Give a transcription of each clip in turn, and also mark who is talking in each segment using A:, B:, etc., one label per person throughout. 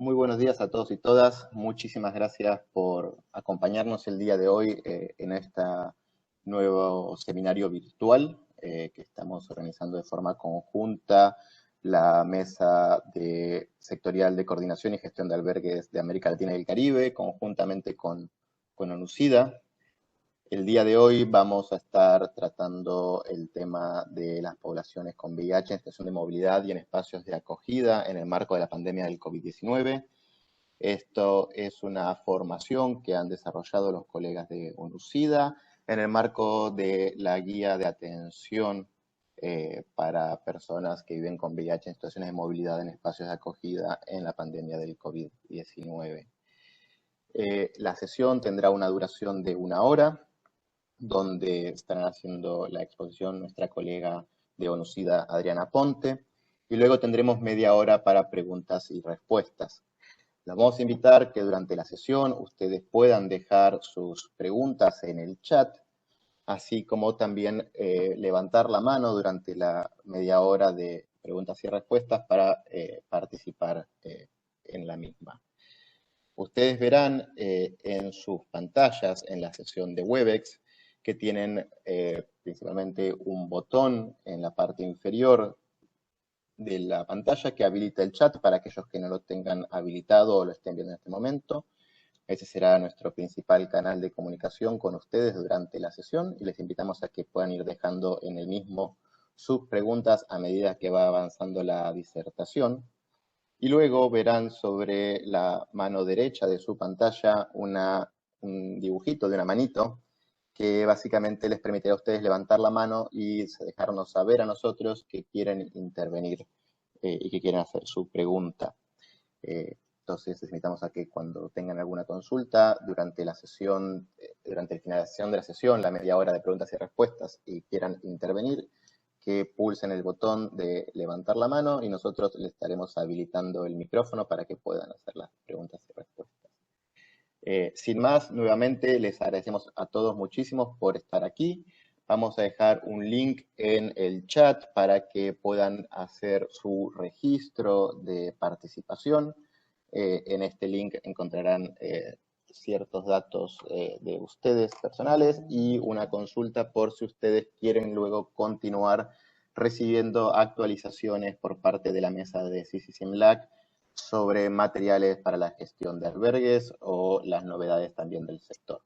A: Muy buenos días a todos y todas. Muchísimas gracias por acompañarnos el día de hoy en este nuevo seminario virtual que estamos organizando de forma conjunta la Mesa Sectorial de Coordinación y Gestión de Albergues de América Latina y el Caribe, conjuntamente con ONUCIDA. El día de hoy vamos a estar tratando el tema de las poblaciones con VIH en situación de movilidad y en espacios de acogida en el marco de la pandemia del COVID-19. Esto es una formación que han desarrollado los colegas de ONUCIDA en el marco de la guía de atención para personas que viven con VIH en situaciones de movilidad en espacios de acogida en la pandemia del COVID-19. La sesión tendrá una duración de 1 hora, donde estarán haciendo la exposición nuestra colega de ONUCIDA, Adriana Ponte, y luego tendremos media hora para preguntas y respuestas. Los vamos a invitar que durante la sesión ustedes puedan dejar sus preguntas en el chat, así como también levantar la mano durante la media hora de preguntas y respuestas para participar en la misma. Ustedes verán en sus pantallas, en la sesión de Webex, que tienen principalmente un botón en la parte inferior de la pantalla que habilita el chat para aquellos que no lo tengan habilitado o lo estén viendo en este momento. Ese será nuestro principal canal de comunicación con ustedes durante la sesión y les invitamos a que puedan ir dejando en el mismo sus preguntas a medida que va avanzando la disertación. Y luego verán sobre la mano derecha de su pantalla un dibujito de una manito que básicamente les permitirá a ustedes levantar la mano y dejarnos saber a nosotros que quieren intervenir y que quieren hacer su pregunta. Entonces les invitamos a que cuando tengan alguna consulta durante la sesión, durante la finalización de la sesión, la media hora de preguntas y respuestas, y quieran intervenir, que pulsen el botón de levantar la mano y nosotros les estaremos habilitando el micrófono para que puedan hacer las preguntas y respuestas. Sin más, nuevamente les agradecemos a todos muchísimo por estar aquí. Vamos a dejar un link en el chat para que puedan hacer su registro de participación. En este link encontrarán ciertos datos de ustedes personales y una consulta por si ustedes quieren luego continuar recibiendo actualizaciones por parte de la mesa de CCCIMLAC sobre materiales para la gestión de albergues o las novedades también del sector.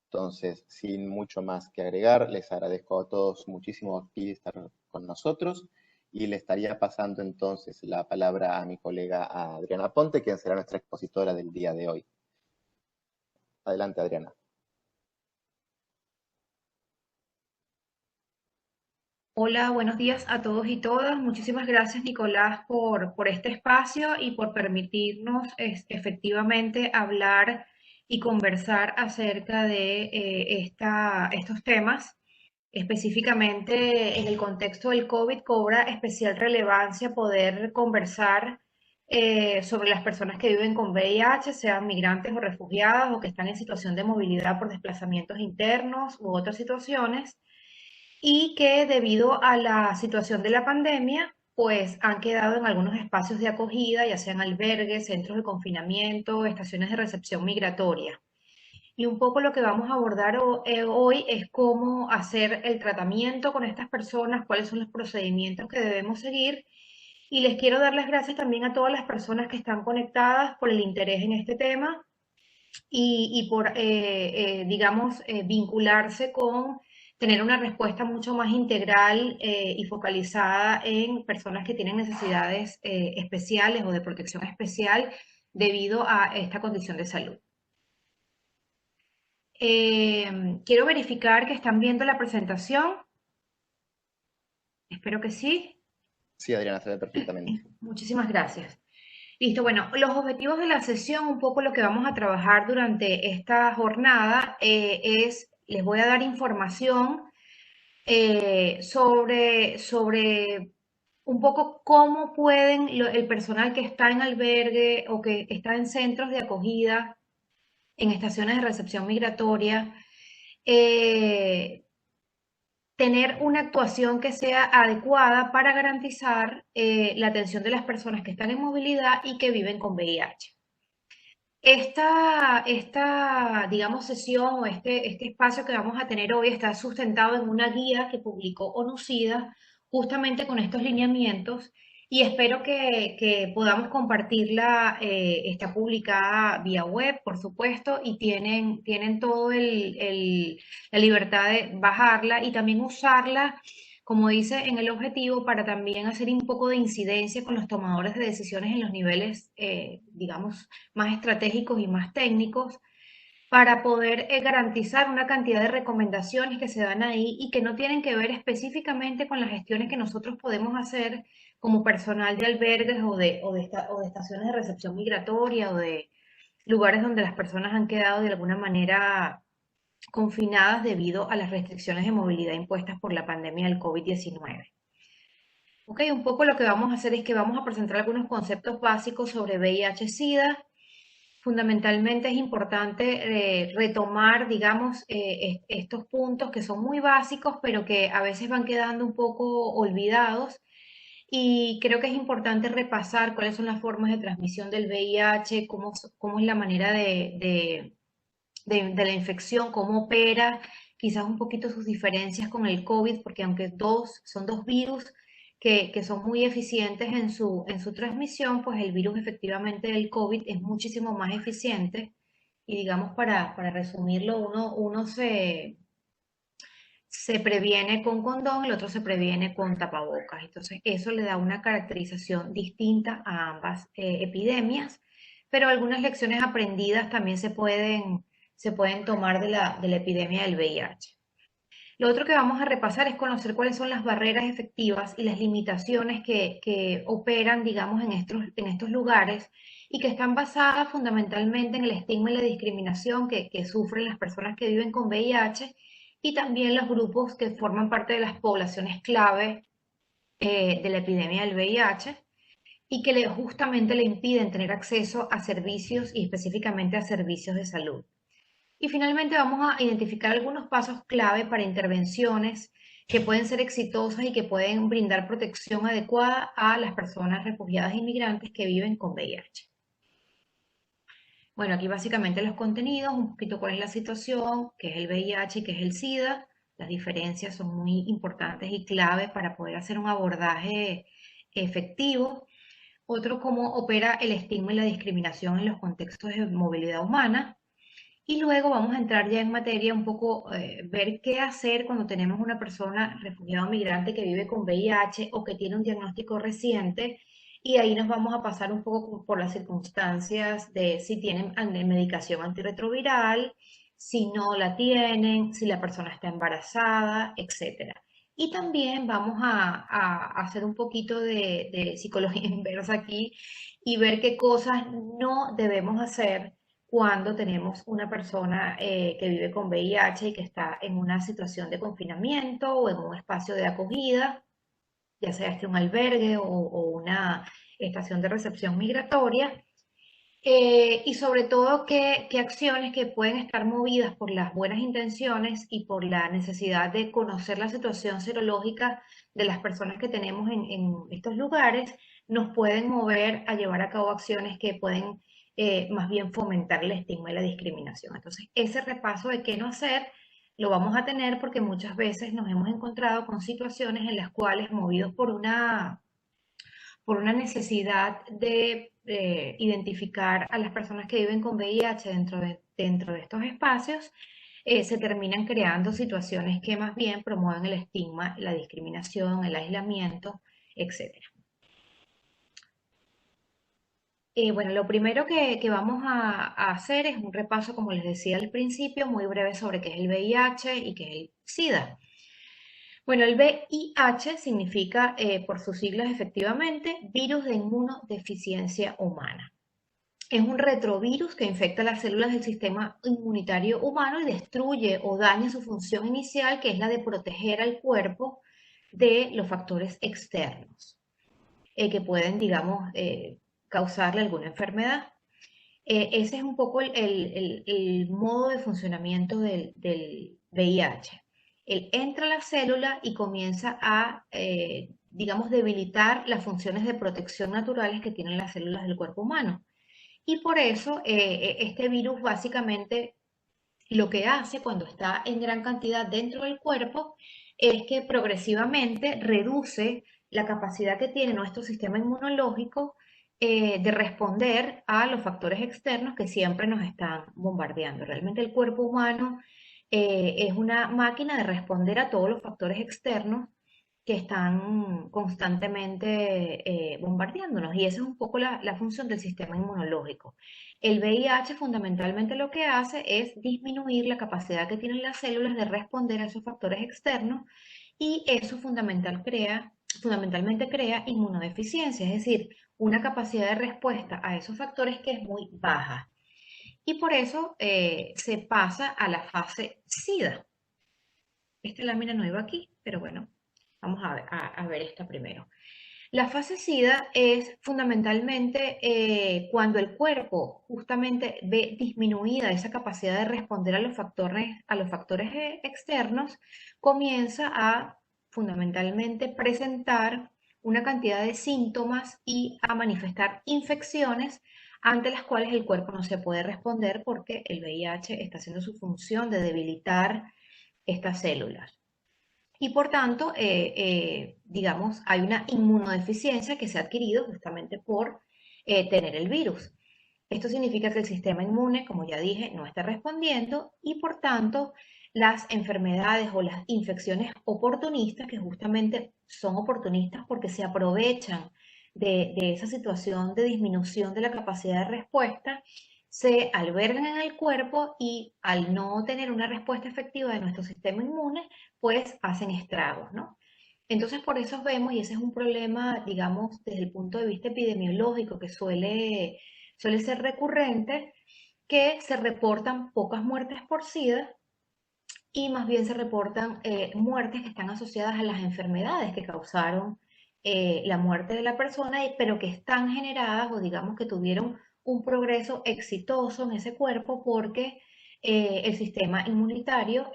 A: Entonces, sin mucho más que agregar, les agradezco a todos muchísimo aquí estar con nosotros y le estaría pasando entonces la palabra a mi colega Adriana Ponte, quien será nuestra expositora del día de hoy. Adelante, Adriana.
B: Hola, buenos días a todos y todas. Muchísimas gracias, Nicolás, por este espacio y por permitirnos efectivamente hablar y conversar acerca de estos temas. Específicamente en el contexto del COVID cobra especial relevancia poder conversar sobre las personas que viven con VIH, sean migrantes o refugiadas o que están en situación de movilidad por desplazamientos internos u otras situaciones y que debido a la situación de la pandemia, pues han quedado en algunos espacios de acogida, ya sean albergues, centros de confinamiento, estaciones de recepción migratoria. Y un poco lo que vamos a abordar hoy es cómo hacer el tratamiento con estas personas, cuáles son los procedimientos que debemos seguir. Y les quiero dar las gracias también a todas las personas que están conectadas por el interés en este tema y por, digamos, vincularse con tener una respuesta mucho más integral y focalizada en personas que tienen necesidades especiales o de protección especial debido a esta condición de salud. Quiero verificar que están viendo la presentación. Espero que sí.
A: Sí, Adriana, se ve perfectamente.
B: Muchísimas gracias. Listo, bueno, los objetivos de la sesión, un poco lo que vamos a trabajar durante esta jornada les voy a dar información sobre un poco cómo pueden el personal que está en albergue o que está en centros de acogida, en estaciones de recepción migratoria, eh, tener una actuación que sea adecuada para garantizar la atención de las personas que están en movilidad y que viven con VIH. Digamos, sesión o este espacio que vamos a tener hoy está sustentado en una guía que publicó ONUCIDA justamente con estos lineamientos y espero que podamos compartirla. Está publicada vía web, por supuesto, y tienen todo la libertad de bajarla y también usarla, como dice en el objetivo, para también hacer un poco de incidencia con los tomadores de decisiones en los niveles, digamos, más estratégicos y más técnicos para poder garantizar una cantidad de recomendaciones que se dan ahí y que no tienen que ver específicamente con las gestiones que nosotros podemos hacer como personal de albergues o de estaciones de recepción migratoria o de lugares donde las personas han quedado de alguna manera confinadas debido a las restricciones de movilidad impuestas por la pandemia del COVID-19. Ok, un poco lo que vamos a hacer es que vamos a presentar algunos conceptos básicos sobre VIH-Sida. Fundamentalmente es importante retomar, digamos, estos puntos que son muy básicos, pero que a veces van quedando un poco olvidados. Y creo que es importante repasar cuáles son las formas de transmisión del VIH, cómo es la manera de la infección, cómo opera, quizás un poquito sus diferencias con el COVID, porque aunque son dos virus que son muy eficientes en su transmisión, pues el virus efectivamente del COVID es muchísimo más eficiente. Y digamos, para resumirlo, uno se previene con condón, el otro se previene con tapabocas. Entonces, eso le da una caracterización distinta a ambas epidemias, pero algunas lecciones aprendidas también se pueden tomar de la epidemia del VIH. Lo otro que vamos a repasar es conocer cuáles son las barreras efectivas y las limitaciones que operan, digamos, en estos lugares y que están basadas fundamentalmente en el estigma y la discriminación que sufren las personas que viven con VIH y también los grupos que forman parte de las poblaciones clave de la epidemia del VIH y que justamente le impiden tener acceso a servicios y específicamente a servicios de salud. Y finalmente vamos a identificar algunos pasos clave para intervenciones que pueden ser exitosas y que pueden brindar protección adecuada a las personas refugiadas e inmigrantes que viven con VIH. Bueno, aquí básicamente los contenidos, un poquito cuál es la situación, qué es el VIH y qué es el SIDA. Las diferencias son muy importantes y clave para poder hacer un abordaje efectivo. Otro, cómo opera el estigma y la discriminación en los contextos de movilidad humana. Y luego vamos a entrar ya en materia un poco, ver qué hacer cuando tenemos una persona refugiada o migrante que vive con VIH o que tiene un diagnóstico reciente. Y ahí nos vamos a pasar un poco por las circunstancias de si tienen medicación antirretroviral, si no la tienen, si la persona está embarazada, etcétera. Y también vamos a hacer un poquito de psicología inversa aquí y ver qué cosas no debemos hacer cuando tenemos una persona que vive con VIH y que está en una situación de confinamiento o en un espacio de acogida, ya sea un albergue o una estación de recepción migratoria, y sobre todo qué acciones que pueden estar movidas por las buenas intenciones y por la necesidad de conocer la situación serológica de las personas que tenemos en estos lugares, nos pueden mover a llevar a cabo acciones que pueden más bien fomentar el estigma y la discriminación. Entonces, ese repaso de qué no hacer lo vamos a tener porque muchas veces nos hemos encontrado con situaciones en las cuales, movidos por una necesidad de identificar a las personas que viven con VIH dentro de estos espacios, se terminan creando situaciones que más bien promueven el estigma, la discriminación, el aislamiento, etcétera. Bueno, lo primero que vamos a hacer es un repaso, como les decía al principio, muy breve sobre qué es el VIH y qué es el SIDA. Bueno, el VIH significa, por sus siglas efectivamente, virus de inmunodeficiencia humana. Es un retrovirus que infecta las células del sistema inmunitario humano y destruye o daña su función inicial, que es la de proteger al cuerpo de los factores externos que pueden, digamos, causarle alguna enfermedad. Ese es un poco el modo de funcionamiento del VIH. Él entra a la célula y comienza a, digamos, debilitar las funciones de protección naturales que tienen las células del cuerpo humano. Y por eso este virus básicamente lo que hace cuando está en gran cantidad dentro del cuerpo es que progresivamente reduce la capacidad que tiene nuestro sistema inmunológico de responder a los factores externos que siempre nos están bombardeando. Realmente el cuerpo humano es una máquina de responder a todos los factores externos que están constantemente bombardeándonos. Y esa es un poco la función del sistema inmunológico. El VIH fundamentalmente lo que hace es disminuir la capacidad que tienen las células de responder a esos factores externos y eso fundamentalmente crea inmunodeficiencia, es decir, una capacidad de respuesta a esos factores que es muy baja. Y por eso se pasa a la fase SIDA. Esta lámina no iba aquí, pero bueno, vamos a ver esta primero. La fase SIDA es fundamentalmente cuando el cuerpo justamente ve disminuida esa capacidad de responder a los factores externos, comienza a fundamentalmente presentar una cantidad de síntomas y a manifestar infecciones ante las cuales el cuerpo no se puede responder porque el VIH está haciendo su función de debilitar estas células. Y por tanto, digamos, hay una inmunodeficiencia que se ha adquirido justamente por tener el virus. Esto significa que el sistema inmune, como ya dije, no está respondiendo y por tanto las enfermedades o las infecciones oportunistas, que justamente son oportunistas porque se aprovechan de esa situación de disminución de la capacidad de respuesta, se albergan en el cuerpo y al no tener una respuesta efectiva de nuestro sistema inmune, pues hacen estragos, ¿no? Entonces por eso vemos, y ese es un problema, digamos, desde el punto de vista epidemiológico que suele ser recurrente, que se reportan pocas muertes por SIDA y más bien se reportan muertes que están asociadas a las enfermedades que causaron la muerte de la persona, pero que están generadas o digamos que tuvieron un progreso exitoso en ese cuerpo porque el sistema inmunitario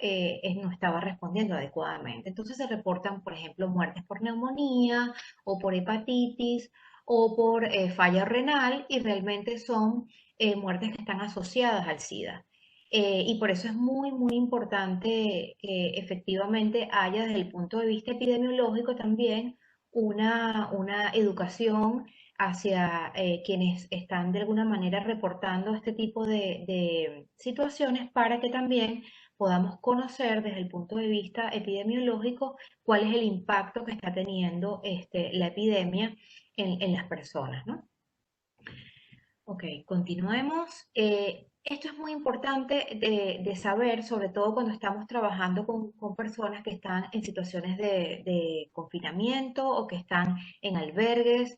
B: no estaba respondiendo adecuadamente. Entonces se reportan, por ejemplo, muertes por neumonía o por hepatitis o por falla renal y realmente son muertes que están asociadas al SIDA. Y por eso es muy, muy importante que efectivamente haya desde el punto de vista epidemiológico también una educación hacia quienes están de alguna manera reportando este tipo de situaciones para que también podamos conocer desde el punto de vista epidemiológico cuál es el impacto que está teniendo la epidemia en las personas, ¿no? Ok, continuemos. Esto es muy importante de saber, sobre todo cuando estamos trabajando con personas que están en situaciones de confinamiento o que están en albergues,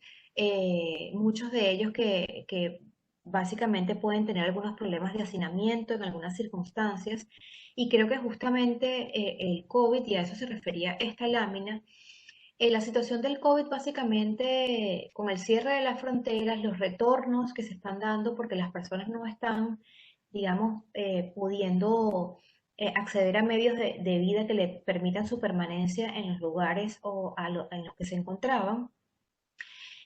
B: muchos de ellos que básicamente pueden tener algunos problemas de hacinamiento en algunas circunstancias. Y creo que justamente el COVID, y a eso se refería esta lámina, la situación del COVID básicamente con el cierre de las fronteras, los retornos que se están dando porque las personas no están, digamos, pudiendo acceder a medios de vida que le permitan su permanencia en los lugares en los que se encontraban.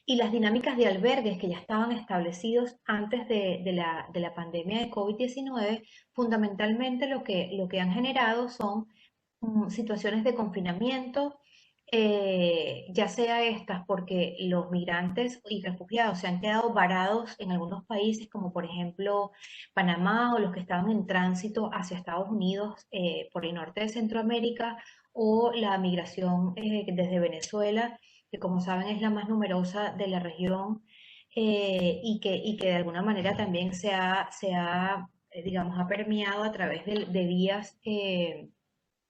B: Y las dinámicas de albergues que ya estaban establecidos antes de la pandemia de COVID-19, fundamentalmente lo que han generado son situaciones de confinamiento, ya sea estas porque los migrantes y refugiados se han quedado varados en algunos países, como por ejemplo Panamá, o los que estaban en tránsito hacia Estados Unidos por el norte de Centroamérica, o la migración desde Venezuela, que como saben es la más numerosa de la región, y que de alguna manera también digamos, ha permeado a través de vías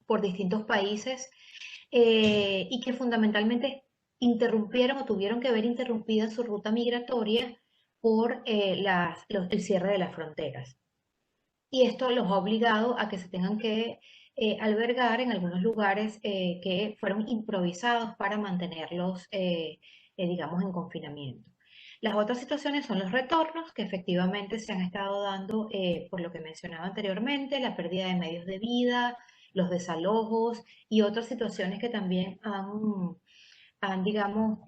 B: por distintos países, y que fundamentalmente interrumpieron o tuvieron que ver interrumpida su ruta migratoria por el cierre de las fronteras. Y esto los ha obligado a que se tengan que albergar en algunos lugares que fueron improvisados para mantenerlos, digamos, en confinamiento. Las otras situaciones son los retornos, que efectivamente se han estado dando por lo que mencionaba anteriormente, la pérdida de medios de vida, los desalojos y otras situaciones que también han, digamos,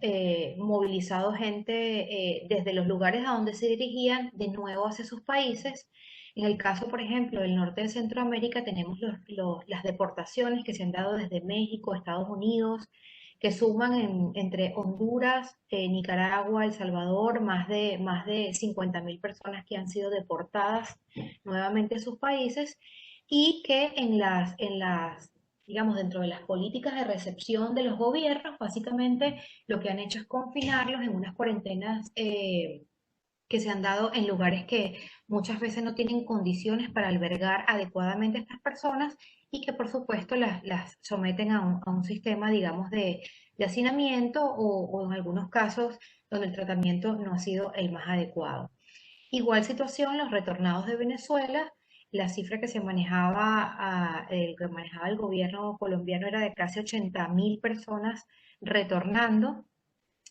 B: movilizado gente desde los lugares a donde se dirigían de nuevo hacia sus países. En el caso, por ejemplo, del norte de Centroamérica, tenemos las deportaciones que se han dado desde México, Estados Unidos, que suman entre Honduras, Nicaragua, El Salvador, más de 50.000 personas que han sido deportadas nuevamente a sus países y que digamos, dentro de las políticas de recepción de los gobiernos, básicamente lo que han hecho es confinarlos en unas cuarentenas que se han dado en lugares que muchas veces no tienen condiciones para albergar adecuadamente a estas personas y que por supuesto las someten a un sistema, digamos, de hacinamiento o en algunos casos donde el tratamiento no ha sido el más adecuado. Igual situación, los retornados de Venezuela, la cifra que se manejaba, el que manejaba el gobierno colombiano era de casi 80.000 personas retornando,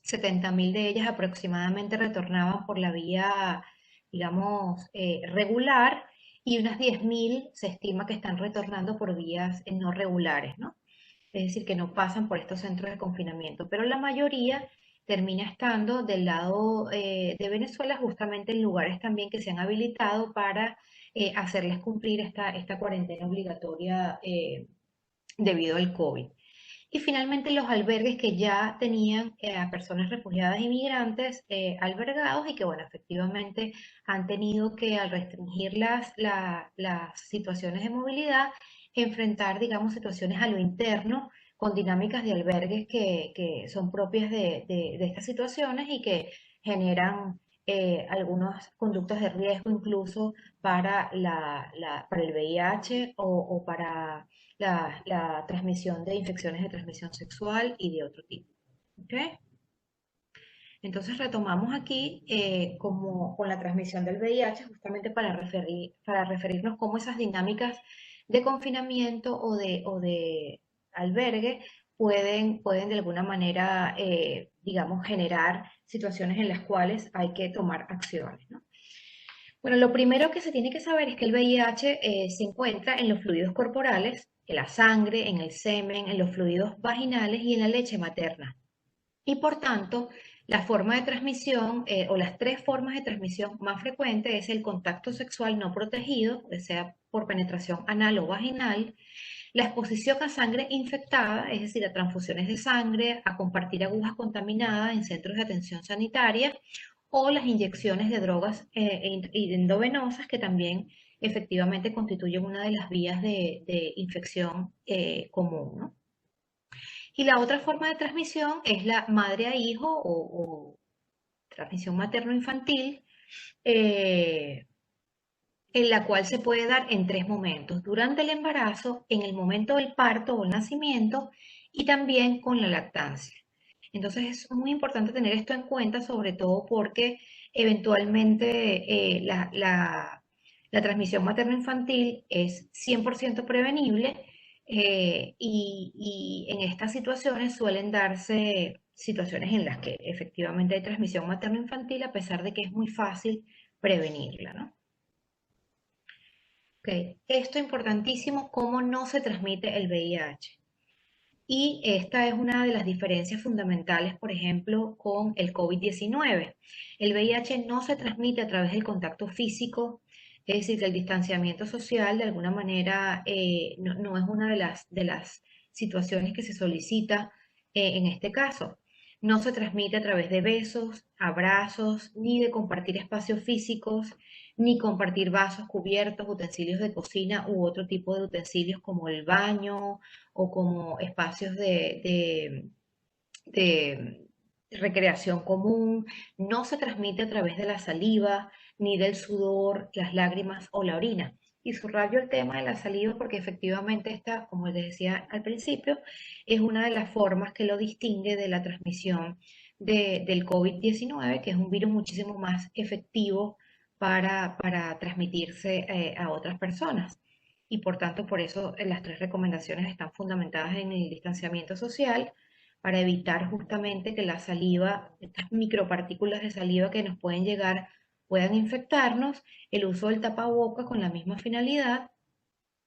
B: 70.000 de ellas aproximadamente retornaban por la vía, digamos, regular y unas 10.000 se estima que están retornando por vías no regulares, ¿no? Es decir, que no pasan por estos centros de confinamiento, pero la mayoría termina estando del lado de Venezuela, justamente en lugares también que se han habilitado para hacerles cumplir esta cuarentena obligatoria debido al COVID. Y finalmente los albergues que ya tenían a personas refugiadas y migrantes albergados y que, bueno, efectivamente han tenido que, al restringir las situaciones de movilidad, enfrentar, digamos, situaciones a lo interno con dinámicas de albergues que son propias de estas situaciones y que generan algunas conductas de riesgo incluso para el VIH o para la transmisión de infecciones de transmisión sexual y de otro tipo. ¿Ok? Entonces retomamos aquí como con la transmisión del VIH, justamente para referirnos cómo esas dinámicas de confinamiento o de albergue pueden de alguna manera, digamos, generar situaciones en las cuales hay que tomar acciones, ¿no? Bueno, lo primero que se tiene que saber es que el VIH se encuentra en los fluidos corporales, en la sangre, en el semen, en los fluidos vaginales y en la leche materna. Y por tanto, la forma de transmisión o las tres formas de transmisión más frecuentes es el contacto sexual no protegido, ya sea por penetración anal o vaginal, la exposición a sangre infectada, es decir, a transfusiones de sangre, a compartir agujas contaminadas en centros de atención sanitaria o las inyecciones de drogas endovenosas que también efectivamente constituyen una de las vías de infección común, ¿no? Y la otra forma de transmisión es la madre a hijo o transmisión materno-infantil, eh, en la cual se puede dar en tres momentos: durante el embarazo, en el momento del parto o el nacimiento y también con la lactancia. Entonces es muy importante tener esto en cuenta, sobre todo porque eventualmente la transmisión materno-infantil es 100% prevenible y en estas situaciones suelen darse situaciones en las que efectivamente hay transmisión materno-infantil a pesar de que es muy fácil prevenirla, ¿no? Ok, esto es importantísimo, cómo no se transmite el VIH. Y esta es una de las diferencias fundamentales, por ejemplo, con el COVID-19. El VIH no se transmite a través del contacto físico, es decir, el distanciamiento social de alguna manera no es una de las situaciones que se solicita en este caso. No se transmite a través de besos, abrazos, ni de compartir espacios físicos, ni compartir vasos, cubiertos, utensilios de cocina u otro tipo de utensilios como el baño o como espacios de recreación común. No se transmite a través de la saliva, ni del sudor, las lágrimas o la orina. Y subrayo el tema de la saliva porque efectivamente esta, como les decía al principio, es una de las formas que lo distingue de la transmisión del COVID-19, que es un virus muchísimo más efectivo para transmitirse a otras personas. Y por tanto, por eso las tres recomendaciones están fundamentadas en el distanciamiento social, para evitar justamente que la saliva, estas micropartículas de saliva que nos pueden llegar, puedan infectarnos, el uso del tapaboca con la misma finalidad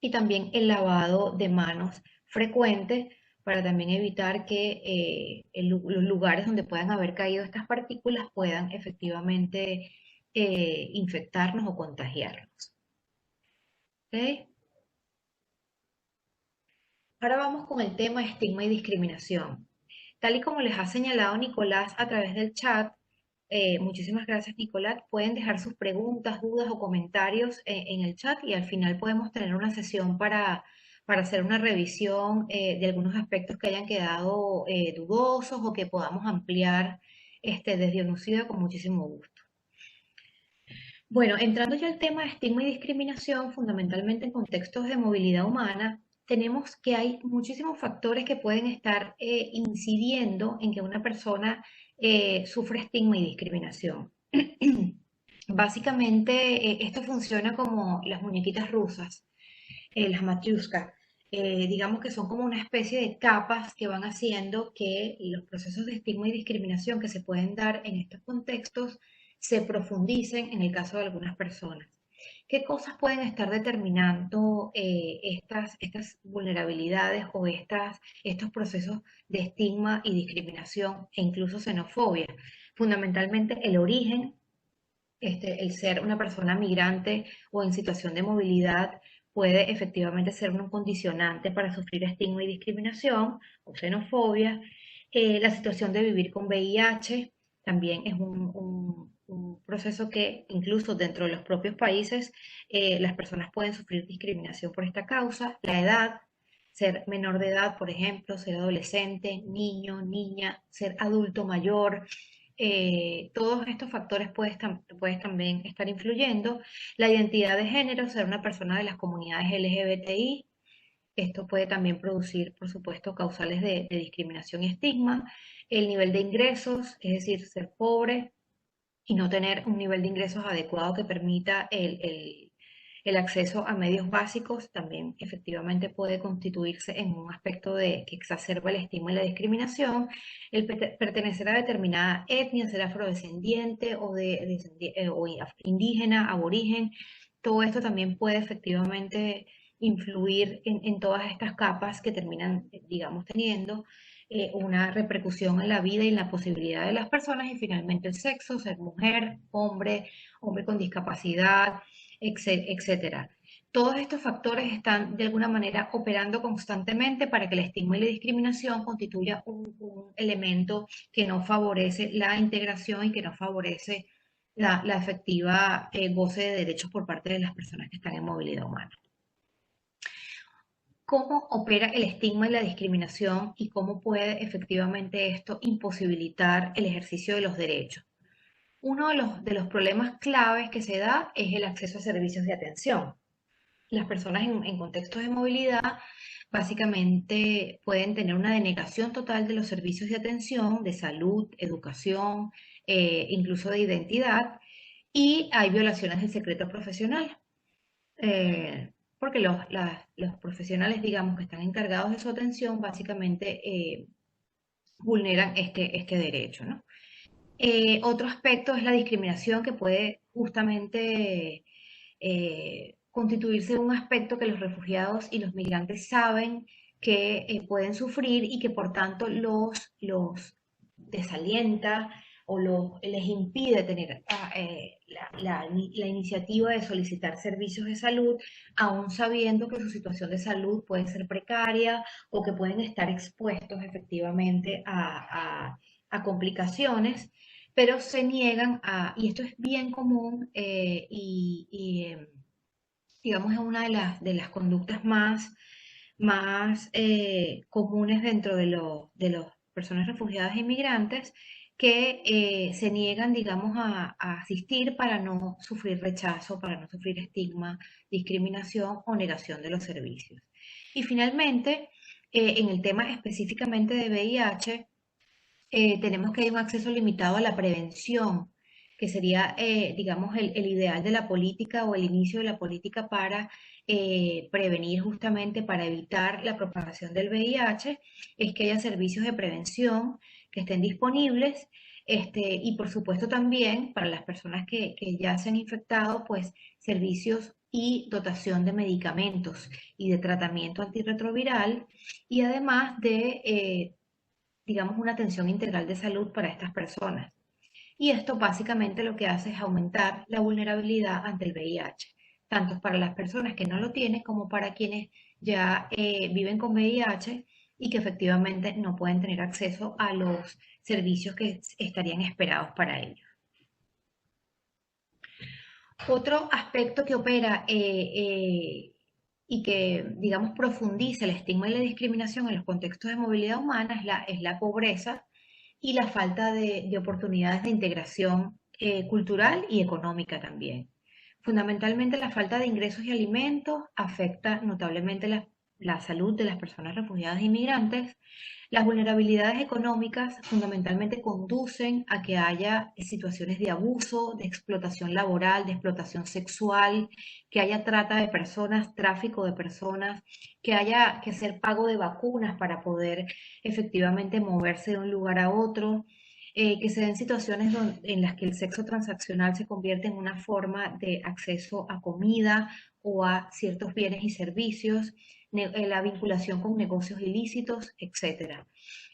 B: y también el lavado de manos frecuente para también evitar que los lugares donde puedan haber caído estas partículas puedan efectivamente infectarnos o contagiarnos. ¿Ok? Ahora vamos con el tema estigma y discriminación. Tal y como les ha señalado Nicolás a través del chat, muchísimas gracias Nicolás, pueden dejar sus preguntas, dudas o comentarios en el chat y al final podemos tener una sesión para hacer una revisión de algunos aspectos que hayan quedado dudosos o que podamos ampliar desde UNUCIDA con muchísimo gusto. Bueno, entrando ya al tema de estigma y discriminación, fundamentalmente en contextos de movilidad humana, tenemos que hay muchísimos factores que pueden estar incidiendo en que una persona sufra estigma y discriminación. Básicamente, esto funciona como las muñequitas rusas, las matriuscas. Digamos que son como una especie de capas que van haciendo que los procesos de estigma y discriminación que se pueden dar en estos contextos se profundicen en el caso de algunas personas. ¿Qué cosas pueden estar determinando estas vulnerabilidades o estos procesos de estigma y discriminación e incluso xenofobia? Fundamentalmente el origen, el ser una persona migrante o en situación de movilidad puede efectivamente ser un condicionante para sufrir estigma y discriminación o xenofobia. La situación de vivir con VIH también es un proceso que incluso dentro de los propios países las personas pueden sufrir discriminación por esta causa. La edad, ser menor de edad, por ejemplo, ser adolescente, niño, niña, ser adulto mayor, todos estos factores pueden también estar influyendo. La identidad de género, ser una persona de las comunidades LGBTI, esto puede también producir, por supuesto, causales de discriminación y estigma. El nivel de ingresos, es decir, ser pobre y no tener un nivel de ingresos adecuado que permita el acceso a medios básicos también efectivamente puede constituirse en un aspecto que exacerba el estigma y la discriminación. El pertenecer a determinada etnia, ser afrodescendiente o indígena, aborigen, todo esto también puede efectivamente influir en todas estas capas que terminan, digamos, teniendo una repercusión en la vida y en la posibilidad de las personas y finalmente el sexo, ser mujer, hombre, hombre con discapacidad, etcétera. Todos estos factores están de alguna manera operando constantemente para que el estigma y la discriminación constituya un elemento que no favorece la integración y que no favorece la efectiva goce de derechos por parte de las personas que están en movilidad humana. ¿Cómo opera el estigma y la discriminación y cómo puede efectivamente esto imposibilitar el ejercicio de los derechos? Uno de los problemas claves que se da es el acceso a servicios de atención. Las personas en contextos de movilidad básicamente pueden tener una denegación total de los servicios de atención, de salud, educación, incluso de identidad, y hay violaciones del secreto profesional. Porque los profesionales, digamos, que están encargados de su atención, básicamente vulneran este derecho, ¿no? Otro aspecto es la discriminación que puede justamente constituirse un aspecto que los refugiados y los migrantes saben que pueden sufrir y que por tanto los desalienta o les impide tener la iniciativa de solicitar servicios de salud, aún sabiendo que su situación de salud puede ser precaria o que pueden estar expuestos efectivamente a complicaciones, pero se niegan y esto es bien común digamos es una de las conductas más comunes dentro de las personas refugiadas e inmigrantes que se niegan, digamos, a asistir para no sufrir rechazo, para no sufrir estigma, discriminación o negación de los servicios. Y finalmente, en el tema específicamente de VIH, tenemos que hay un acceso limitado a la prevención, que sería, digamos, el ideal de la política o el inicio de la política para prevenir justamente, para evitar la propagación del VIH, es que haya servicios de prevención que estén disponibles. Y por supuesto también para las personas que ya se han infectado, pues servicios y dotación de medicamentos y de tratamiento antirretroviral y además de, digamos, una atención integral de salud para estas personas. Y esto básicamente lo que hace es aumentar la vulnerabilidad ante el VIH, tanto para las personas que no lo tienen como para quienes ya viven con VIH y que efectivamente no pueden tener acceso a los servicios que estarían esperados para ellos. Otro aspecto que opera y que, digamos, profundiza el estigma y la discriminación en los contextos de movilidad humana es la pobreza y la falta de oportunidades de integración cultural y económica también. Fundamentalmente, la falta de ingresos y alimentos afecta notablemente la salud de las personas refugiadas e inmigrantes. Las vulnerabilidades económicas fundamentalmente conducen a que haya situaciones de abuso, de explotación laboral, de explotación sexual, que haya trata de personas, tráfico de personas, que haya que hacer pago de vacunas para poder efectivamente moverse de un lugar a otro, que se den situaciones en las que el sexo transaccional se convierte en una forma de acceso a comida o a ciertos bienes y servicios, la vinculación con negocios ilícitos, etcétera.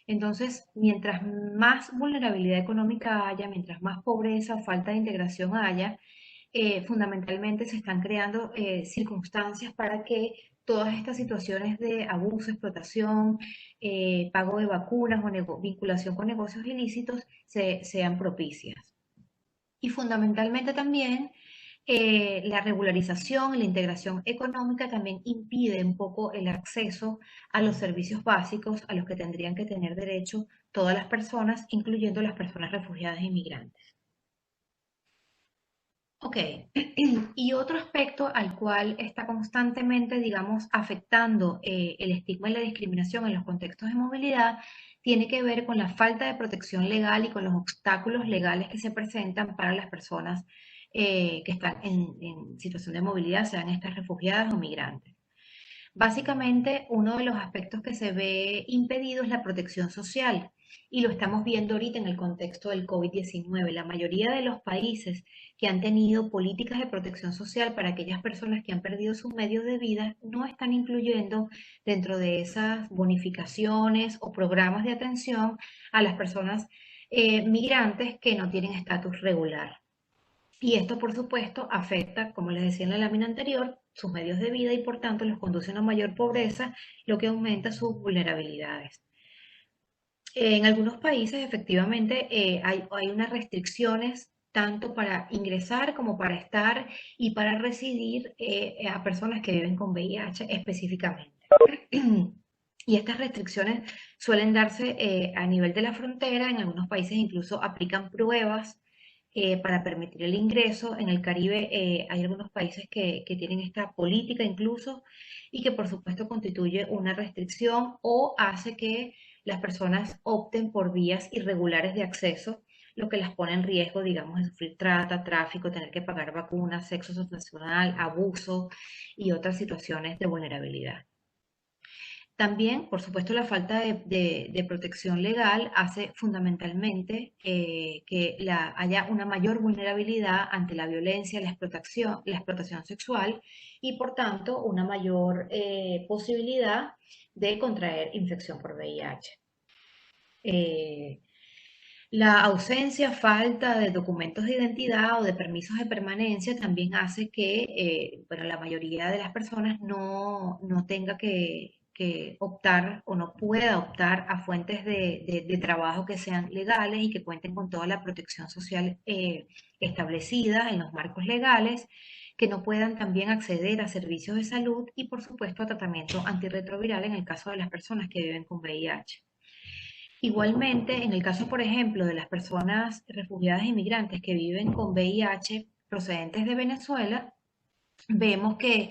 B: Entonces, mientras más vulnerabilidad económica haya, mientras más pobreza o falta de integración haya, fundamentalmente se están creando circunstancias para que todas estas situaciones de abuso, explotación, pago de vacunas o vinculación con negocios ilícitos sean propicias. Y fundamentalmente también la regularización y la integración económica también impide un poco el acceso a los servicios básicos a los que tendrían que tener derecho todas las personas, incluyendo las personas refugiadas e inmigrantes. Ok, y otro aspecto al cual está constantemente, digamos, afectando el estigma y la discriminación en los contextos de movilidad tiene que ver con la falta de protección legal y con los obstáculos legales que se presentan para las personas que están en situación de movilidad, sean estas refugiadas o migrantes. Básicamente, uno de los aspectos que se ve impedido es la protección social y lo estamos viendo ahorita en el contexto del COVID-19. La mayoría de los países que han tenido políticas de protección social para aquellas personas que han perdido sus medios de vida no están incluyendo dentro de esas bonificaciones o programas de atención a las personas migrantes que no tienen estatus regular. Y esto, por supuesto, afecta, como les decía en la lámina anterior, sus medios de vida y por tanto los conduce a una mayor pobreza, lo que aumenta sus vulnerabilidades. En algunos países, efectivamente, hay unas restricciones tanto para ingresar como para estar y para residir a personas que viven con VIH específicamente. Y estas restricciones suelen darse a nivel de la frontera, en algunos países incluso aplican pruebas para permitir el ingreso. En el Caribe hay algunos países que tienen esta política incluso y que por supuesto constituye una restricción o hace que las personas opten por vías irregulares de acceso, lo que las pone en riesgo, digamos, de sufrir trata, tráfico, tener que pagar vacunas, sexo transnacional, abuso y otras situaciones de vulnerabilidad. También, por supuesto, la falta de protección legal hace fundamentalmente que haya una mayor vulnerabilidad ante la violencia, la explotación sexual y, por tanto, una mayor posibilidad de contraer infección por VIH. La ausencia, falta de documentos de identidad o de permisos de permanencia también hace que bueno, la mayoría de las personas no tenga que optar o no pueda optar a fuentes de trabajo que sean legales y que cuenten con toda la protección social establecida en los marcos legales, que no puedan también acceder a servicios de salud y, por supuesto, a tratamiento antirretroviral en el caso de las personas que viven con VIH. Igualmente, en el caso, por ejemplo, de las personas refugiadas e inmigrantes que viven con VIH procedentes de Venezuela, vemos que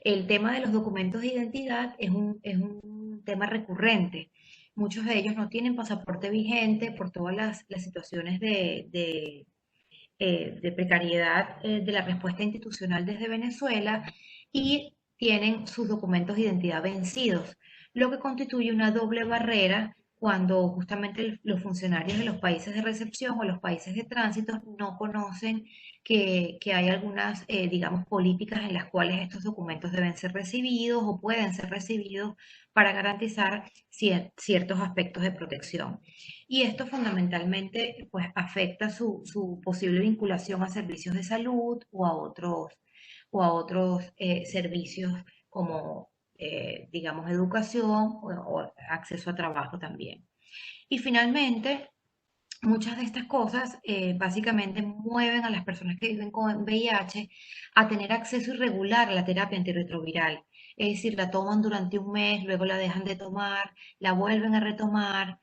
B: el tema de los documentos de identidad es un tema recurrente. Muchos de ellos no tienen pasaporte vigente por todas las situaciones de precariedad de la respuesta institucional desde Venezuela y tienen sus documentos de identidad vencidos, lo que constituye una doble barrera cuando justamente los funcionarios de los países de recepción o los países de tránsito no conocen que hay algunas, digamos, políticas en las cuales estos documentos deben ser recibidos o pueden ser recibidos para garantizar ciertos aspectos de protección. Y esto fundamentalmente pues afecta su posible vinculación a servicios de salud o a otros servicios como, digamos, educación o acceso a trabajo también. Y finalmente, muchas de estas cosas básicamente mueven a las personas que viven con VIH a tener acceso irregular a la terapia antirretroviral. Es decir, la toman durante un mes, luego la dejan de tomar, la vuelven a retomar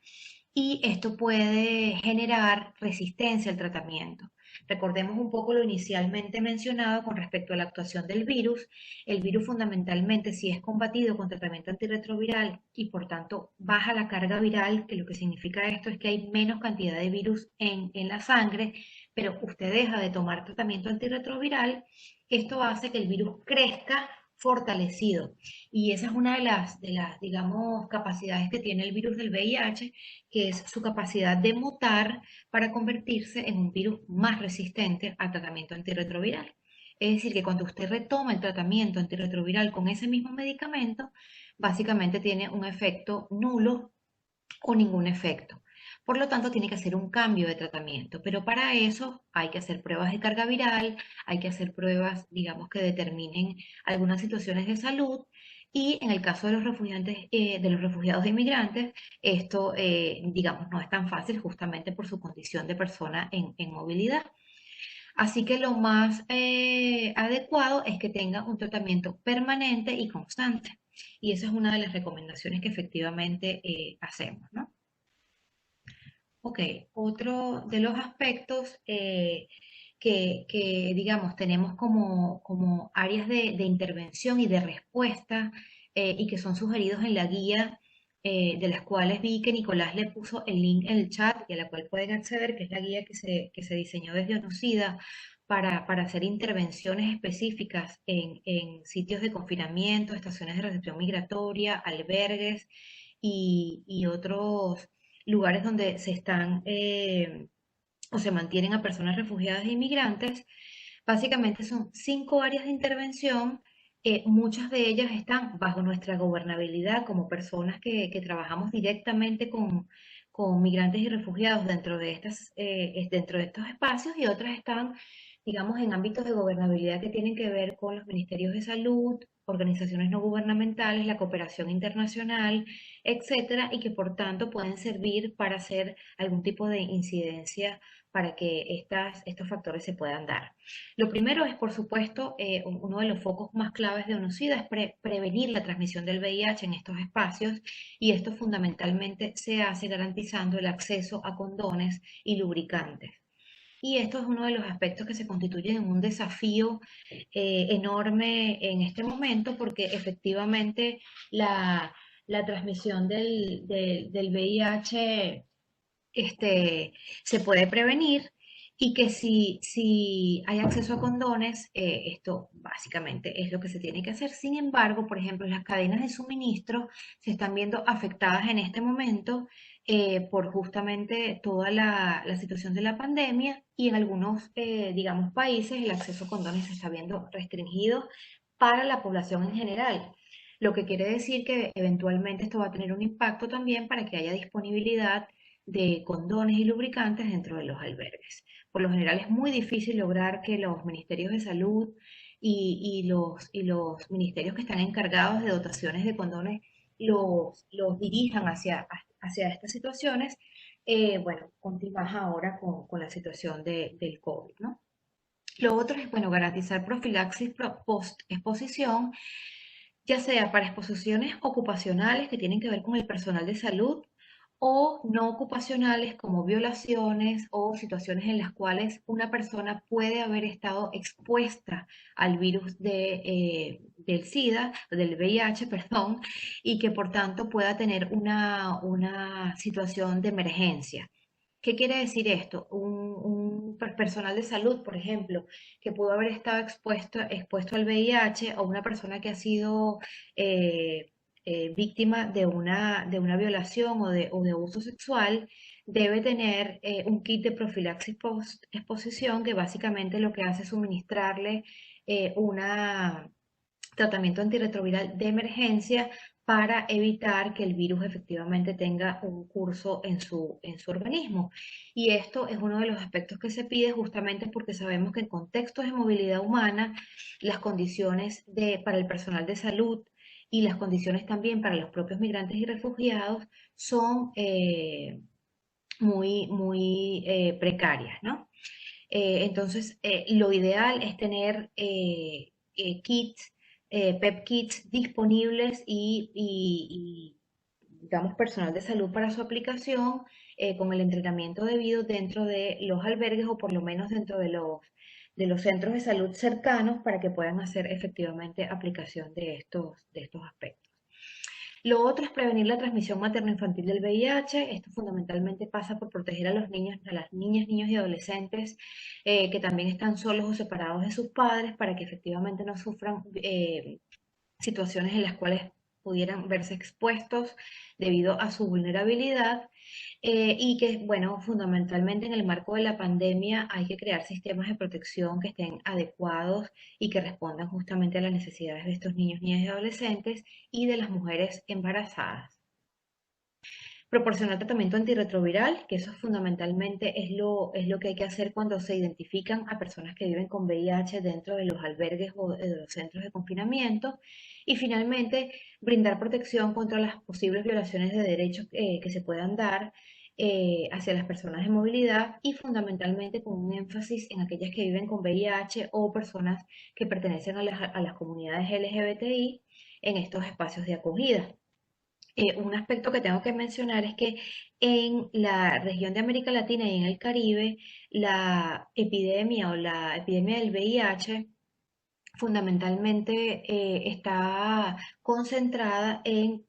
B: y esto puede generar resistencia al tratamiento. Recordemos un poco lo inicialmente mencionado con respecto a la actuación del virus. El virus fundamentalmente, si es combatido con tratamiento antirretroviral y por tanto baja la carga viral, que lo que significa esto es que hay menos cantidad de virus en la sangre, pero usted deja de tomar tratamiento antirretroviral, esto hace que el virus crezca fortalecido. Y esa es una de las, digamos, capacidades que tiene el virus del VIH, que es su capacidad de mutar para convertirse en un virus más resistente al tratamiento antirretroviral. Es decir, que cuando usted retoma el tratamiento antirretroviral con ese mismo medicamento, básicamente tiene un efecto nulo o ningún efecto. Por lo tanto, tiene que hacer un cambio de tratamiento, pero para eso hay que hacer pruebas de carga viral, hay que hacer pruebas, digamos, que determinen algunas situaciones de salud y en el caso de los refugiantes, de los refugiados e inmigrantes, esto, digamos, no es tan fácil justamente por su condición de persona en movilidad. Así que lo más adecuado es que tenga un tratamiento permanente y constante. Y esa es una de las recomendaciones que efectivamente hacemos, ¿no? Ok, otro de los aspectos que, digamos, tenemos como áreas de intervención y de respuesta y que son sugeridos en la guía, de las cuales vi que Nicolás le puso el link en el chat y a la cual pueden acceder, que es la guía que se diseñó desde ONUCIDA para hacer intervenciones específicas en sitios de confinamiento, estaciones de recepción migratoria, albergues y otros lugares donde se están o se mantienen a personas refugiadas e inmigrantes. Básicamente son 5 áreas de intervención. Muchas de ellas están bajo nuestra gobernabilidad como personas que trabajamos directamente con migrantes y refugiados dentro de estos espacios y otras están, digamos, en ámbitos de gobernabilidad que tienen que ver con los ministerios de salud, organizaciones no gubernamentales, la cooperación internacional, etcétera, y que por tanto pueden servir para hacer algún tipo de incidencia para que estos factores se puedan dar. Lo primero es, por supuesto, uno de los focos más claves de ONUCIDA es prevenir la transmisión del VIH en estos espacios y esto fundamentalmente se hace garantizando el acceso a condones y lubricantes. Y esto es uno de los aspectos que se constituyen en un desafío enorme en este momento porque efectivamente la transmisión del VIH este, se puede prevenir y que si hay acceso a condones, esto básicamente es lo que se tiene que hacer. Sin embargo, por ejemplo, las cadenas de suministro se están viendo afectadas en este momento por justamente toda la situación de la pandemia y en algunos, digamos, países el acceso a condones se está viendo restringido para la población en general. Lo que quiere decir que eventualmente esto va a tener un impacto también para que haya disponibilidad de condones y lubricantes dentro de los albergues. Por lo general es muy difícil lograr que los ministerios de salud y los ministerios que están encargados de dotaciones de condones los dirijan hacia estas situaciones. Bueno, continúas ahora con la situación del COVID, ¿no? Lo otro es, bueno, garantizar profilaxis post-exposición, ya sea para exposiciones ocupacionales que tienen que ver con el personal de salud o no ocupacionales como violaciones o situaciones en las cuales una persona puede haber estado expuesta al virus del SIDA, del VIH, perdón, y que por tanto pueda tener una situación de emergencia. ¿Qué quiere decir esto? Un personal de salud, por ejemplo, que pudo haber estado expuesto al VIH o una persona que ha sido eh, víctima de una violación o de abuso sexual debe tener un kit de profilaxis post-exposición que básicamente lo que hace es suministrarle un tratamiento antirretroviral de emergencia para evitar que el virus efectivamente tenga un curso en su organismo. Y esto es uno de los aspectos que se pide justamente porque sabemos que en contextos de movilidad humana, las condiciones para el personal de salud y las condiciones también para los propios migrantes y refugiados son muy precarias, ¿no? Entonces, lo ideal es tener kits, PEP kits disponibles digamos, personal de salud para su aplicación con el entrenamiento debido dentro de los albergues o por lo menos dentro de los centros de salud cercanos para que puedan hacer efectivamente aplicación de estos aspectos. Lo otro es prevenir la transmisión materno-infantil del VIH. Esto fundamentalmente pasa por proteger a los niños, a las niñas, niños y adolescentes que también están solos o separados de sus padres para que efectivamente no sufran situaciones en las cuales pudieran verse expuestos debido a su vulnerabilidad y que, bueno, fundamentalmente en el marco de la pandemia hay que crear sistemas de protección que estén adecuados y que respondan justamente a las necesidades de estos niños, niñas y adolescentes y de las mujeres embarazadas. Proporcionar tratamiento antirretroviral, que eso fundamentalmente es lo que hay que hacer cuando se identifican a personas que viven con VIH dentro de los albergues o de los centros de confinamiento. Y finalmente, brindar protección contra las posibles violaciones de derechos que se puedan dar hacia las personas de movilidad y fundamentalmente con un énfasis en aquellas que viven con VIH o personas que pertenecen a a las comunidades LGBTI en estos espacios de acogida. Un aspecto que tengo que mencionar es que en la región de América Latina y en el Caribe, la epidemia o la epidemia del VIH fundamentalmente está concentrada en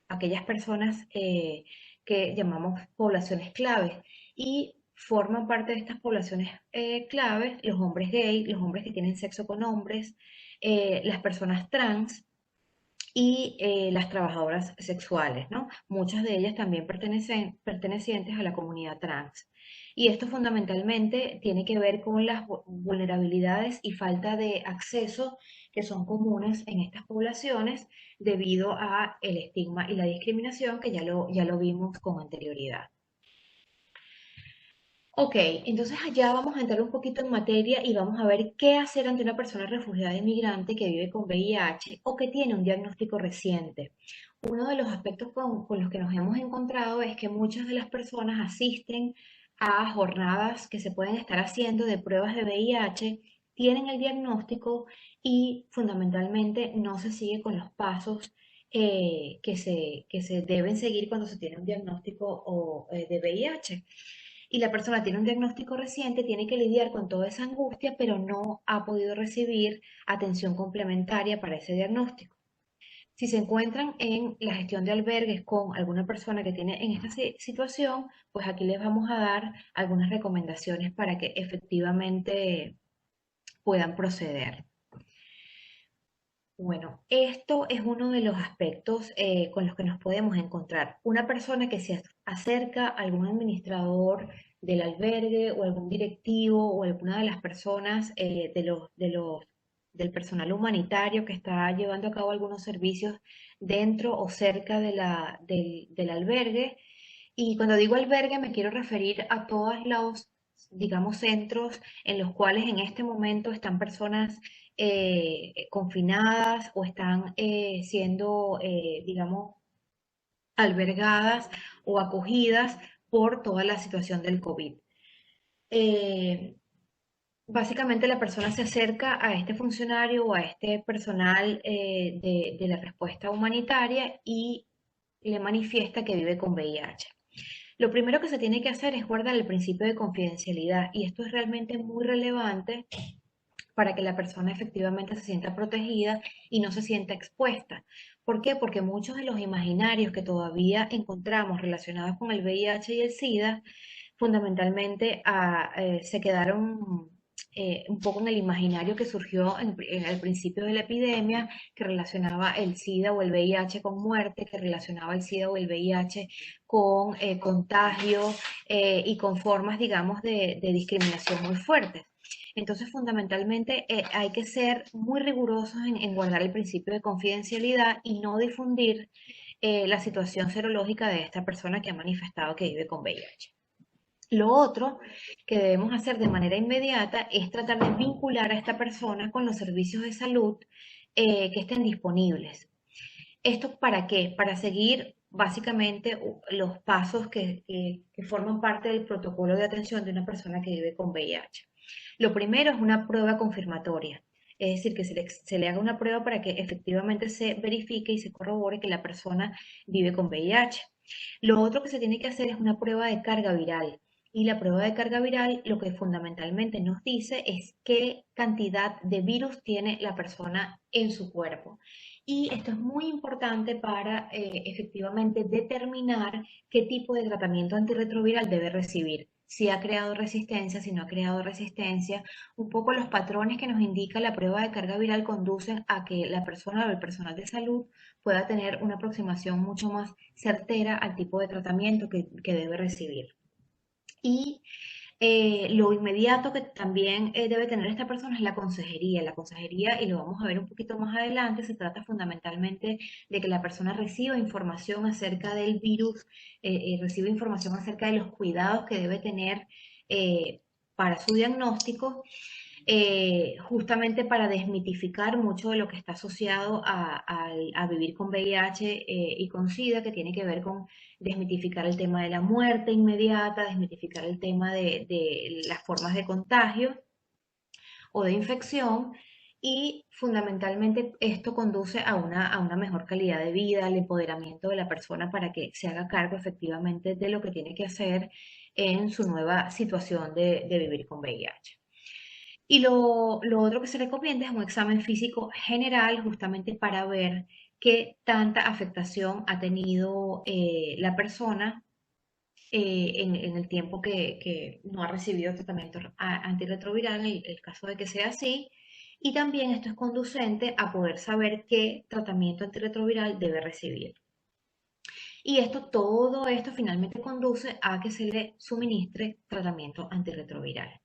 B: aquellas personas que llamamos poblaciones claves y forman parte de estas poblaciones claves los hombres gay, los hombres que tienen sexo con hombres, las personas trans y las trabajadoras sexuales, ¿no? Muchas de ellas también pertenecientes a la comunidad trans. Y esto fundamentalmente tiene que ver con las vulnerabilidades y falta de acceso que son comunes en estas poblaciones debido a el estigma y la discriminación que ya lo vimos con anterioridad. Ok, entonces allá vamos a entrar un poquito en materia y vamos a ver qué hacer ante una persona refugiada inmigrante que vive con VIH o que tiene un diagnóstico reciente. Uno de los aspectos con los que nos hemos encontrado es que muchas de las personas asisten a jornadas que se pueden estar haciendo de pruebas de VIH, tienen el diagnóstico y fundamentalmente no se sigue con los pasos que se deben seguir cuando se tiene un diagnóstico de VIH y la persona tiene un diagnóstico reciente, tiene que lidiar con toda esa angustia, pero no ha podido recibir atención complementaria para ese diagnóstico. Si se encuentran en la gestión de albergues con alguna persona que tiene en esta situación, pues aquí les vamos a dar algunas recomendaciones para que efectivamente puedan proceder. Bueno, esto es uno de los aspectos con los que nos podemos encontrar. Una persona que se acerca a algún administrador del albergue o algún directivo o alguna de las personas del personal humanitario que está llevando a cabo algunos servicios dentro o cerca del albergue. Y cuando digo albergue me quiero referir a todos los, digamos, centros en los cuales en este momento están personas confinadas o están siendo, digamos, albergadas o acogidas por toda la situación del COVID. Eh, Básicamente la persona se acerca a este funcionario o a este personal de la respuesta humanitaria y le manifiesta que vive con VIH. Lo primero que se tiene que hacer es guardar el principio de confidencialidad y esto es realmente muy relevante para que la persona efectivamente se sienta protegida y no se sienta expuesta. ¿Por qué? Porque muchos de los imaginarios que todavía encontramos relacionados con el VIH y el SIDA fundamentalmente se quedaron un poco en el imaginario que surgió al principio de la epidemia, que relacionaba el SIDA o el VIH con muerte, que relacionaba el SIDA o el VIH con contagio y con formas, digamos, de discriminación muy fuertes. Entonces, fundamentalmente, hay que ser muy rigurosos en guardar el principio de confidencialidad y no difundir la situación serológica de esta persona que ha manifestado que vive con VIH. Lo otro que debemos hacer de manera inmediata es tratar de vincular a esta persona con los servicios de salud que estén disponibles. ¿Esto para qué? Para seguir básicamente los pasos que forman parte del protocolo de atención de una persona que vive con VIH. Lo primero es una prueba confirmatoria, es decir, que se le haga una prueba para que efectivamente se verifique y se corrobore que la persona vive con VIH. Lo otro que se tiene que hacer es una prueba de carga viral. Y la prueba de carga viral lo que fundamentalmente nos dice es qué cantidad de virus tiene la persona en su cuerpo. Y esto es muy importante para efectivamente determinar qué tipo de tratamiento antirretroviral debe recibir. Si ha creado resistencia, si no ha creado resistencia. Un poco los patrones que nos indica la prueba de carga viral conducen a que la persona o el personal de salud pueda tener una aproximación mucho más certera al tipo de tratamiento que debe recibir. Y lo inmediato que también debe tener esta persona es la consejería. La consejería, y lo vamos a ver un poquito más adelante, se trata fundamentalmente de que la persona reciba información acerca del virus, reciba información acerca de los cuidados que debe tener para su diagnóstico, justamente para desmitificar mucho de lo que está asociado a vivir con VIH y con SIDA, que tiene que ver con desmitificar el tema de la muerte inmediata, desmitificar el tema de las formas de contagio o de infección. Y fundamentalmente esto conduce a una mejor calidad de vida, al empoderamiento de la persona para que se haga cargo efectivamente de lo que tiene que hacer en su nueva situación de vivir con VIH. Y lo otro que se recomienda es un examen físico general justamente para ver qué tanta afectación ha tenido la persona en el tiempo que no ha recibido tratamiento antirretroviral, en el caso de que sea así. Y también esto es conducente a poder saber qué tratamiento antirretroviral debe recibir. Y todo esto finalmente conduce a que se le suministre tratamiento antirretroviral.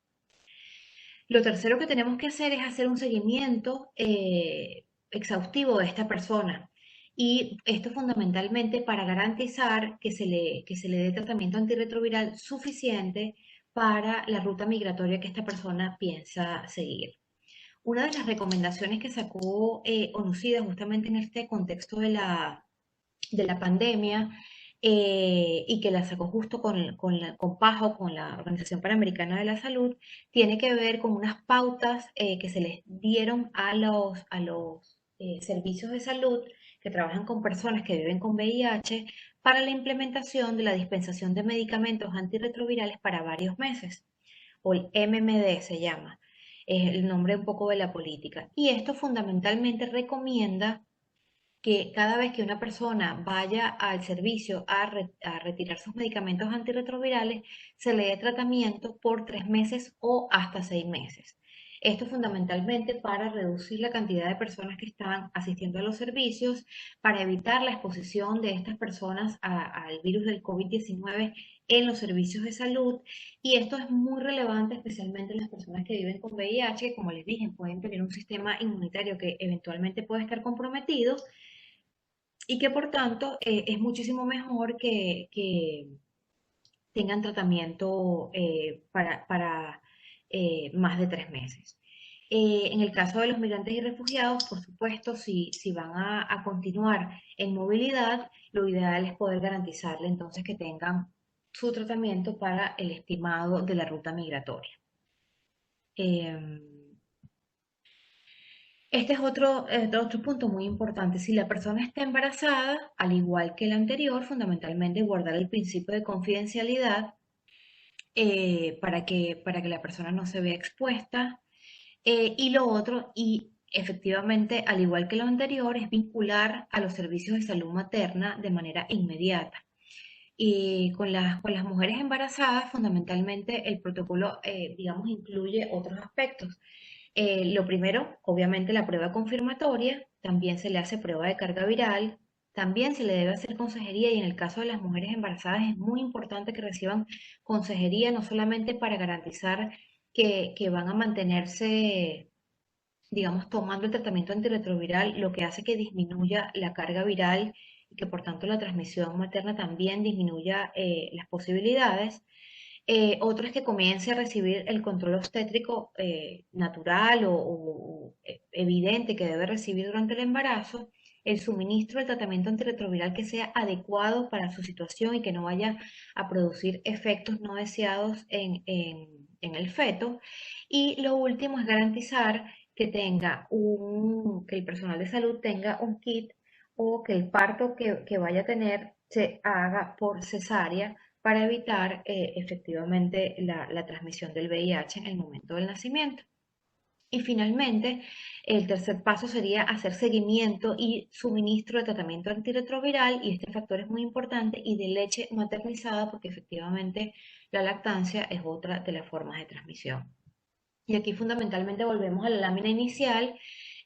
B: Lo tercero que tenemos que hacer es hacer un seguimiento exhaustivo de esta persona. Y esto fundamentalmente para garantizar que se le dé tratamiento antirretroviral suficiente para la ruta migratoria que esta persona piensa seguir. Una de las recomendaciones que sacó ONUCIDA justamente en este contexto de la pandemia y que la sacó justo con PAHO, con la Organización Panamericana de la Salud, tiene que ver con unas pautas que se les dieron a los servicios de salud que trabajan con personas que viven con VIH para la implementación de la dispensación de medicamentos antirretrovirales para varios meses, o el MMD se llama, es el nombre un poco de la política. Y esto fundamentalmente recomienda que cada vez que una persona vaya al servicio a retirar sus medicamentos antirretrovirales, se le dé tratamiento por 3 meses o hasta 6 meses. Esto fundamentalmente para reducir la cantidad de personas que están asistiendo a los servicios, para evitar la exposición de estas personas al virus del COVID-19 en los servicios de salud. Y esto es muy relevante, especialmente en las personas que viven con VIH, que como les dije, pueden tener un sistema inmunitario que eventualmente puede estar comprometido y que por tanto es muchísimo mejor que tengan tratamiento para más de 3 meses. En el caso de los migrantes y refugiados, por supuesto, si van a continuar en movilidad, lo ideal es poder garantizarle entonces que tengan su tratamiento para el estimado de la ruta migratoria. Em, Este es otro punto muy importante. Si la persona está embarazada, al igual que el anterior, fundamentalmente guardar el principio de confidencialidad para que la persona no se vea expuesta. Y lo otro, y efectivamente, al igual que lo anterior, es vincular a los servicios de salud materna de manera inmediata. Y con las mujeres embarazadas, fundamentalmente el protocolo, digamos, incluye otros aspectos. Lo primero, obviamente, la prueba confirmatoria, también se le hace prueba de carga viral, también se le debe hacer consejería y en el caso de las mujeres embarazadas es muy importante que reciban consejería, no solamente para garantizar que van a mantenerse, digamos, tomando el tratamiento antirretroviral, lo que hace que disminuya la carga viral y que por tanto la transmisión materna también disminuya las posibilidades. Otro es que comience a recibir el control obstétrico natural o evidente que debe recibir durante el embarazo, el suministro del tratamiento antirretroviral que sea adecuado para su situación y que no vaya a producir efectos no deseados en el feto. Y lo último es garantizar que que el personal de salud tenga un kit o que el parto que vaya a tener se haga por cesárea para evitar efectivamente la transmisión del VIH en el momento del nacimiento. Y finalmente, el tercer paso sería hacer seguimiento y suministro de tratamiento antirretroviral, y este factor es muy importante, y de leche maternizada, porque efectivamente la lactancia es otra de las formas de transmisión. Y aquí fundamentalmente volvemos a la lámina inicial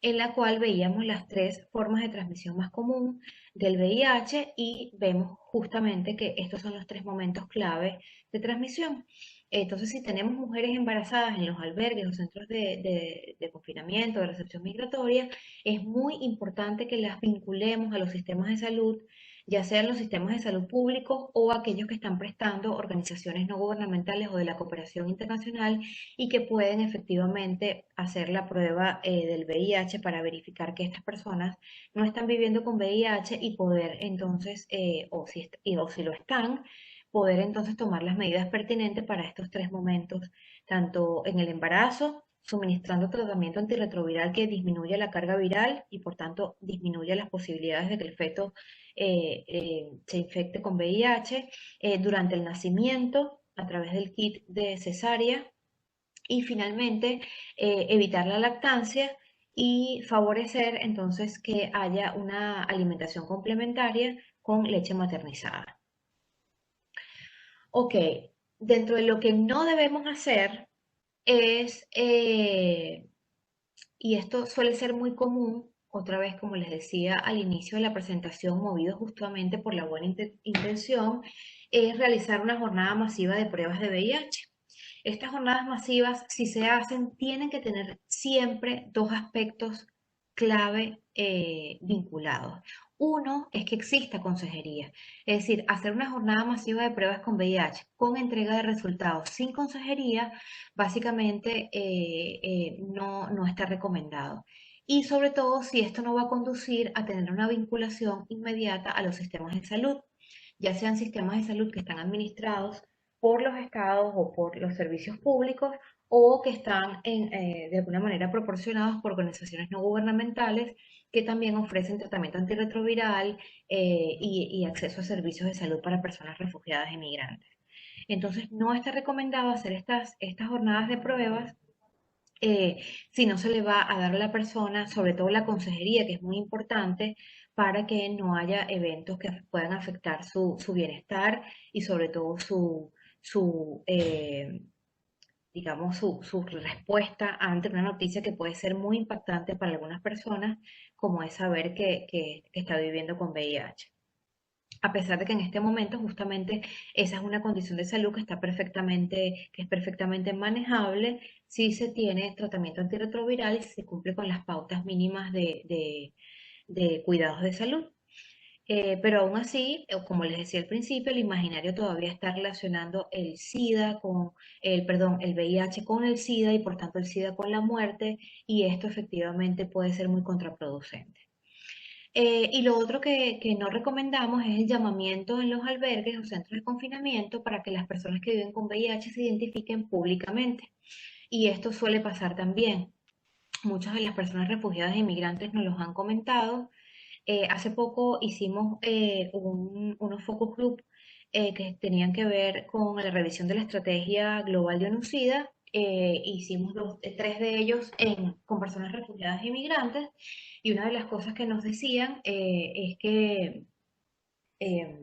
B: en la cual veíamos las tres formas de transmisión más común del VIH y vemos justamente que estos son los tres momentos clave de transmisión. Entonces, si tenemos mujeres embarazadas en los albergues o centros de confinamiento, de recepción migratoria, es muy importante que las vinculemos a los sistemas de salud, ya sean los sistemas de salud públicos o aquellos que están prestando organizaciones no gubernamentales o de la cooperación internacional y que pueden efectivamente hacer la prueba del VIH para verificar que estas personas no están viviendo con VIH y poder entonces, o si lo están, poder entonces tomar las medidas pertinentes para estos tres momentos, tanto en el embarazo, suministrando tratamiento antirretroviral que disminuya la carga viral y por tanto disminuya las posibilidades de que el feto se infecte con VIH, durante el nacimiento a través del kit de cesárea y finalmente evitar la lactancia y favorecer entonces que haya una alimentación complementaria con leche maternizada. Ok, dentro de lo que no debemos hacer es, y esto suele ser muy común, otra vez como les decía al inicio de la presentación, movido justamente por la buena intención, es realizar una jornada masiva de pruebas de VIH. Estas jornadas masivas, si se hacen, tienen que tener siempre dos aspectos clave vinculados. Uno es que exista consejería, es decir, hacer una jornada masiva de pruebas con VIH con entrega de resultados sin consejería, básicamente no está recomendado. Y sobre todo si esto no va a conducir a tener una vinculación inmediata a los sistemas de salud, ya sean sistemas de salud que están administrados por los estados o por los servicios públicos o que están de alguna manera proporcionados por organizaciones no gubernamentales que también ofrecen tratamiento antirretroviral y acceso a servicios de salud para personas refugiadas e migrantes. Entonces, no está recomendado hacer estas jornadas de pruebas si no se le va a dar a la persona, sobre todo la consejería, que es muy importante, para que no haya eventos que puedan afectar su bienestar y sobre todo su, digamos, su respuesta ante una noticia que puede ser muy impactante para algunas personas, como es saber que está viviendo con VIH. A pesar de que en este momento justamente esa es una condición de salud que es perfectamente manejable si se tiene tratamiento antirretroviral y si se cumple con las pautas mínimas de cuidados de salud. Pero aún así, como les decía al principio, el imaginario todavía está relacionando el SIDA perdón, el VIH con el SIDA y por tanto el SIDA con la muerte, y esto efectivamente puede ser muy contraproducente. Y lo otro que no recomendamos es el llamamiento en los albergues o centros de confinamiento para que las personas que viven con VIH se identifiquen públicamente. Y esto suele pasar también. Muchas de las personas refugiadas e inmigrantes nos los han comentado. Hace poco hicimos unos focus group que tenían que ver con la revisión de la estrategia global de ONU-SIDA. Hicimos tres de ellos con personas refugiadas e inmigrantes y una de las cosas que nos decían es que eh,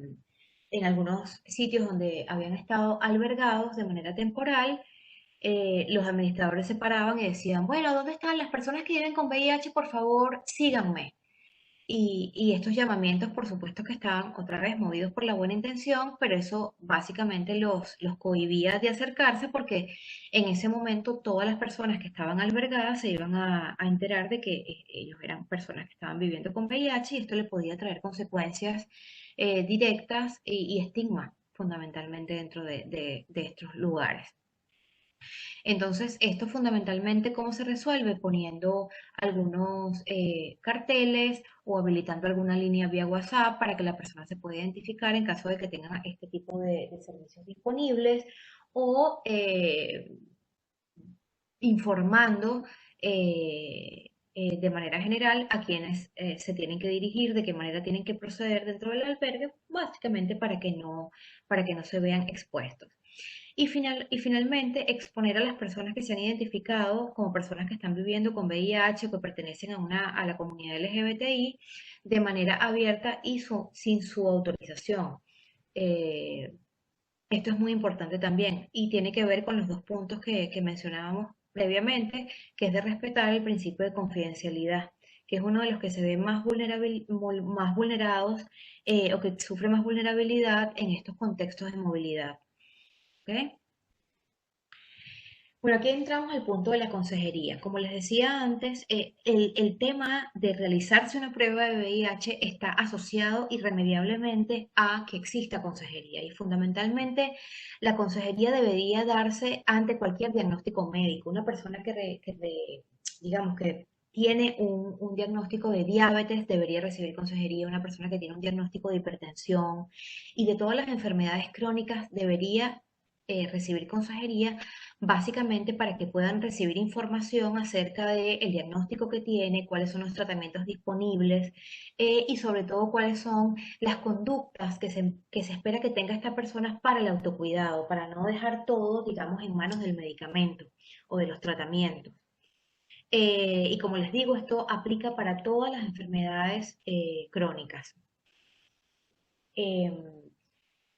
B: en algunos sitios donde habían estado albergados de manera temporal, los administradores se paraban y decían, bueno, ¿dónde están las personas que viven con VIH? Por favor, síganme. Y estos llamamientos, por supuesto que estaban otra vez movidos por la buena intención, pero eso básicamente los cohibía de acercarse porque en ese momento todas las personas que estaban albergadas se iban a enterar de que ellos eran personas que estaban viviendo con VIH y esto le podía traer consecuencias directas y estigma fundamentalmente dentro de estos lugares. Entonces, esto fundamentalmente, ¿cómo se resuelve? Poniendo algunos carteles o habilitando alguna línea vía WhatsApp para que la persona se pueda identificar en caso de que tenga este tipo de servicios disponibles o informando de manera general a quienes se tienen que dirigir, de qué manera tienen que proceder dentro del albergue, básicamente para que no se vean expuestos. Y finalmente, exponer a las personas que se han identificado como personas que están viviendo con VIH o que pertenecen a la comunidad LGBTI de manera abierta y sin su autorización. Eh, Esto es muy importante también y tiene que ver con los dos puntos que mencionábamos previamente, que es de respetar el principio de confidencialidad, que es uno de los que se ve más vulnerados o que sufre más vulnerabilidad en estos contextos de movilidad. ¿Ok? Bueno, aquí entramos al punto de la consejería. Como les decía antes, el tema de realizarse una prueba de VIH está asociado irremediablemente a que exista consejería y fundamentalmente la consejería debería darse ante cualquier diagnóstico médico. Una persona digamos que tiene un diagnóstico de diabetes debería recibir consejería. Una persona que tiene un diagnóstico de hipertensión y de todas las enfermedades crónicas debería recibir consejería básicamente para que puedan recibir información acerca del diagnóstico que tiene, cuáles son los tratamientos disponibles y sobre todo cuáles son las conductas que se espera que tenga esta persona para el autocuidado, para no dejar todo, digamos, en manos del medicamento o de los tratamientos. Y como les digo, esto aplica para todas las enfermedades crónicas. Em,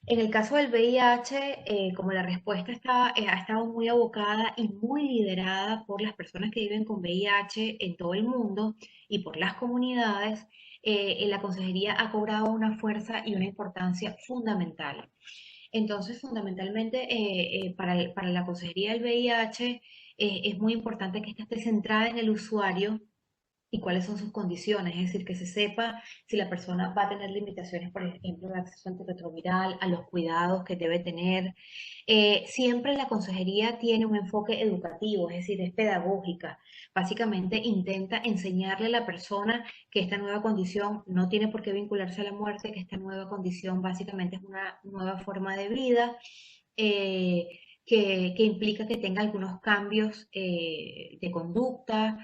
B: En el caso del VIH, como la respuesta ha estado muy abocada y muy liderada por las personas que viven con VIH en todo el mundo y por las comunidades, la consejería ha cobrado una fuerza y una importancia fundamental. Entonces, fundamentalmente, para la consejería del VIH, es muy importante que ésta esté centrada en el usuario y cuáles son sus condiciones, es decir, que se sepa si la persona va a tener limitaciones, por ejemplo, de acceso antirretroviral, a los cuidados que debe tener. Siempre la consejería tiene un enfoque educativo, es decir, es pedagógica. Básicamente intenta enseñarle a la persona que esta nueva condición no tiene por qué vincularse a la muerte, que esta nueva condición básicamente es una nueva forma de vida. eh, que implica que tenga algunos cambios de conducta,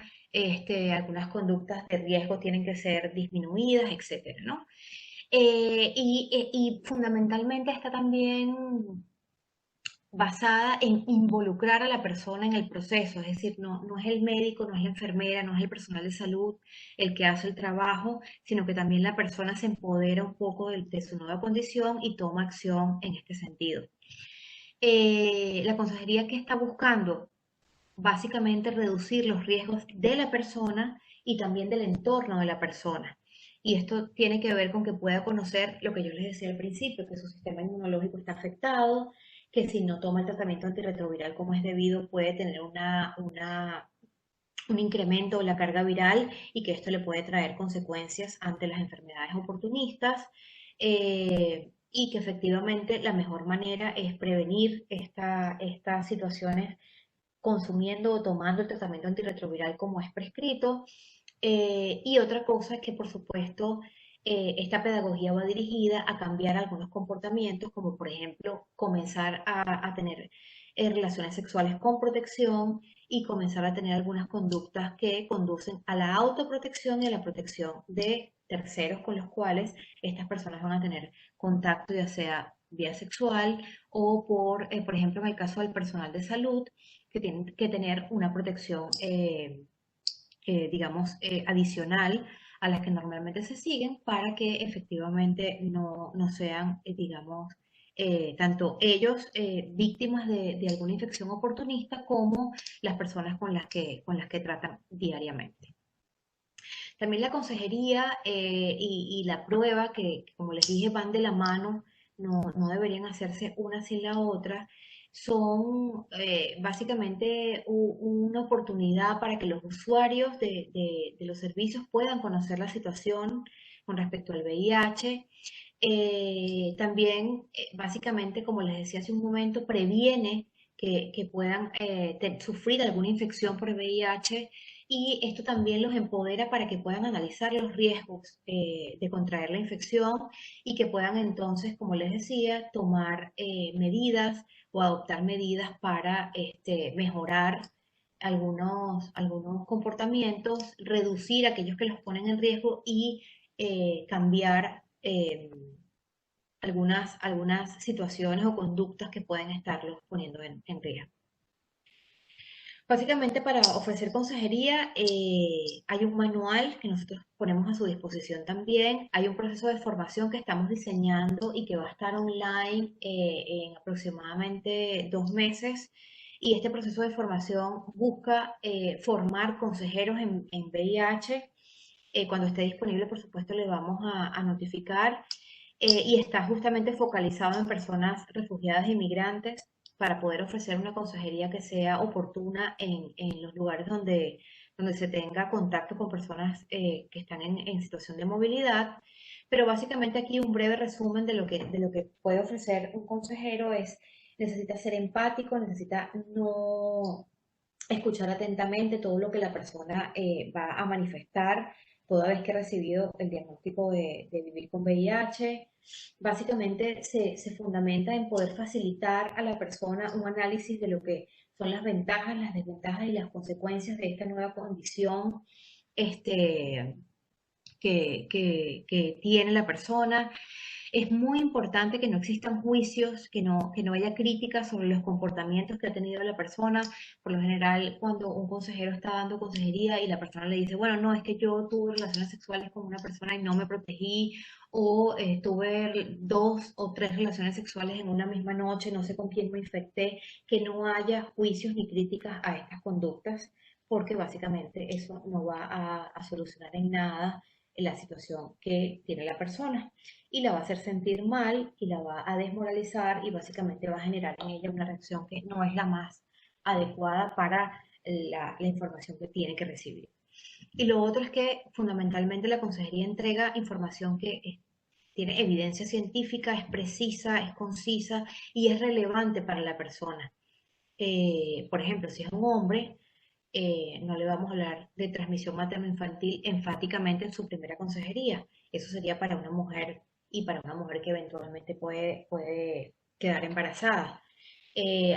B: algunas conductas de riesgo tienen que ser disminuidas, etcétera, ¿no? Y fundamentalmente está también basada en involucrar a la persona en el proceso, es decir, no es el médico, no es la enfermera, no es el personal de salud el que hace el trabajo, sino que también la persona se empodera un poco de su nueva condición y toma acción en este sentido. La consejería que está buscando básicamente reducir los riesgos de la persona y también del entorno de la persona. Y esto tiene que ver con que pueda conocer lo que yo les decía al principio, que su sistema inmunológico está afectado, que si no toma el tratamiento antirretroviral como es debido puede tener un incremento de la carga viral y que esto le puede traer consecuencias ante las enfermedades oportunistas. Y que efectivamente la mejor manera es prevenir estas situaciones consumiendo o tomando el tratamiento antirretroviral como es prescrito. Y otra cosa es que, por supuesto, esta pedagogía va dirigida a cambiar algunos comportamientos, como por ejemplo comenzar a tener relaciones sexuales con protección y comenzar a tener algunas conductas que conducen a la autoprotección y a la protección de terceros con los cuales estas personas van a tener contacto, ya sea vía sexual o por ejemplo, en el caso del personal de salud, que tienen que tener una protección, digamos, adicional a las que normalmente se siguen para que efectivamente no sean, digamos, tanto ellos víctimas de alguna infección oportunista como las personas con las que tratan diariamente. También la consejería y la prueba, que como les dije van de la mano, no deberían hacerse una sin la otra, son básicamente una oportunidad para que los usuarios de los servicios puedan conocer la situación con respecto al VIH. También, básicamente, como les decía hace un momento, previene que puedan sufrir alguna infección por VIH, y esto también los empodera para que puedan analizar los riesgos de contraer la infección y que puedan entonces, como les decía, tomar medidas o adoptar medidas para mejorar algunos comportamientos, reducir aquellos que los ponen en riesgo y cambiar algunas situaciones o conductas que pueden estarlos poniendo en riesgo. Básicamente, para ofrecer consejería hay un manual que nosotros ponemos a su disposición también. Hay un proceso de formación que estamos diseñando y que va a estar online en aproximadamente 2 meses. Y este proceso de formación busca formar consejeros en VIH. Cuando esté disponible, por supuesto, le vamos a notificar. Y está justamente focalizado en personas refugiadas y migrantes para poder ofrecer una consejería que sea oportuna en los lugares donde se tenga contacto con personas que están en situación de movilidad. Pero básicamente aquí un breve resumen de lo que puede ofrecer un consejero es: necesita ser empático, necesita no escuchar atentamente todo lo que la persona va a manifestar toda vez que ha recibido el diagnóstico de vivir con VIH. Básicamente se fundamenta en poder facilitar a la persona un análisis de lo que son las ventajas, las desventajas y las consecuencias de esta nueva condición este, que tiene la persona. Es muy importante que no existan juicios, que no haya críticas sobre los comportamientos que ha tenido la persona. Por lo general, cuando un consejero está dando consejería y la persona le dice, bueno, no, es que yo tuve relaciones sexuales con una persona y no me protegí, o tuve 2 o 3 relaciones sexuales en una misma noche, no sé con quién me infecté, que no haya juicios ni críticas a estas conductas, porque básicamente eso no va a solucionar en nada la situación que tiene la persona, y la va a hacer sentir mal y la va a desmoralizar y básicamente va a generar en ella una reacción que no es la más adecuada para la información que tiene que recibir. Y lo otro es que fundamentalmente la consejería entrega información que tiene evidencia científica, es precisa, es concisa y es relevante para la persona. Por ejemplo, si es un hombre, no le vamos a hablar de transmisión materno-infantil enfáticamente en su primera consejería. Eso sería para una mujer, y para una mujer que eventualmente puede quedar embarazada.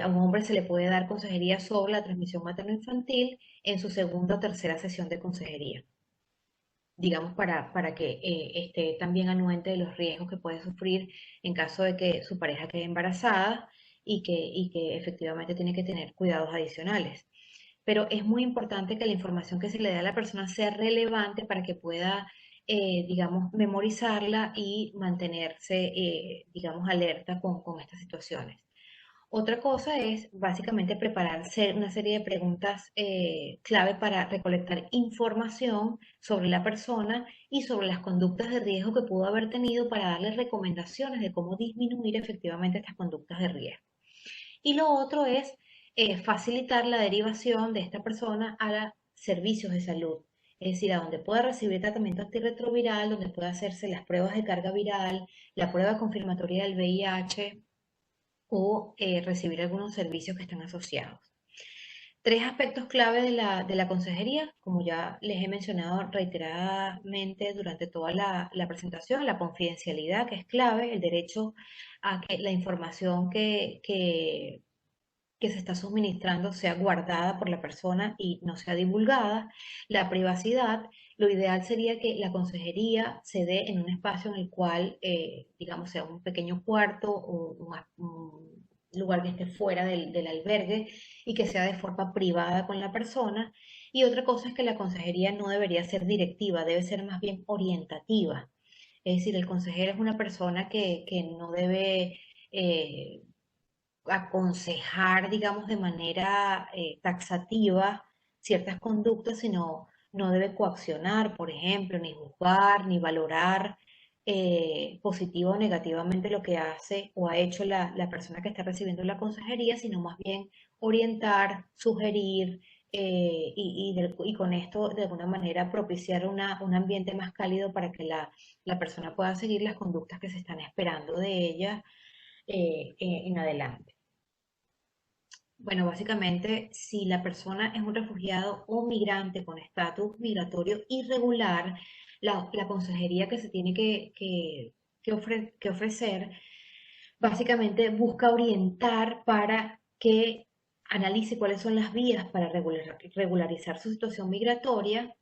B: A un hombre se le puede dar consejería sobre la transmisión materno-infantil en su segunda o tercera sesión de consejería, digamos, para que esté también anuente de los riesgos que puede sufrir en caso de que su pareja quede embarazada y que efectivamente tiene que tener cuidados adicionales. Pero es muy importante que la información que se le dé a la persona sea relevante para que pueda, digamos, memorizarla y mantenerse, digamos, alerta con estas situaciones. Otra cosa es básicamente preparar una serie de preguntas clave para recolectar información sobre la persona y sobre las conductas de riesgo que pudo haber tenido, para darle recomendaciones de cómo disminuir efectivamente estas conductas de riesgo. Y lo otro es facilitar la derivación de esta persona a los servicios de salud, es decir, a donde pueda recibir tratamiento antirretroviral, donde pueda hacerse las pruebas de carga viral, la prueba confirmatoria del VIH o recibir algunos servicios que están asociados. 3 aspectos clave de la consejería, como ya les he mencionado reiteradamente durante toda la presentación: la confidencialidad, que es clave, el derecho a que la información que se está suministrando sea guardada por la persona y no sea divulgada; la privacidad. Lo ideal sería que la consejería se dé en un espacio en el cual, digamos, sea un pequeño cuarto o un lugar que esté fuera del albergue y que sea de forma privada con la persona. Y otra cosa es que la consejería no debería ser directiva, debe ser más bien orientativa. Es decir, el consejero es una persona que no debe aconsejar, digamos, de manera taxativa ciertas conductas, sino no debe coaccionar, por ejemplo, ni juzgar, ni valorar positivo o negativamente lo que hace o ha hecho la persona que está recibiendo la consejería, sino más bien orientar, sugerir. Y con esto, de alguna manera, propiciar un ambiente más cálido para que la persona pueda seguir las conductas que se están esperando de ella en adelante. Bueno, básicamente, si la persona es un refugiado o migrante con estatus migratorio irregular, la consejería que se tiene que ofrecer, básicamente busca orientar para que analice cuáles son las vías para regularizar su situación migratoria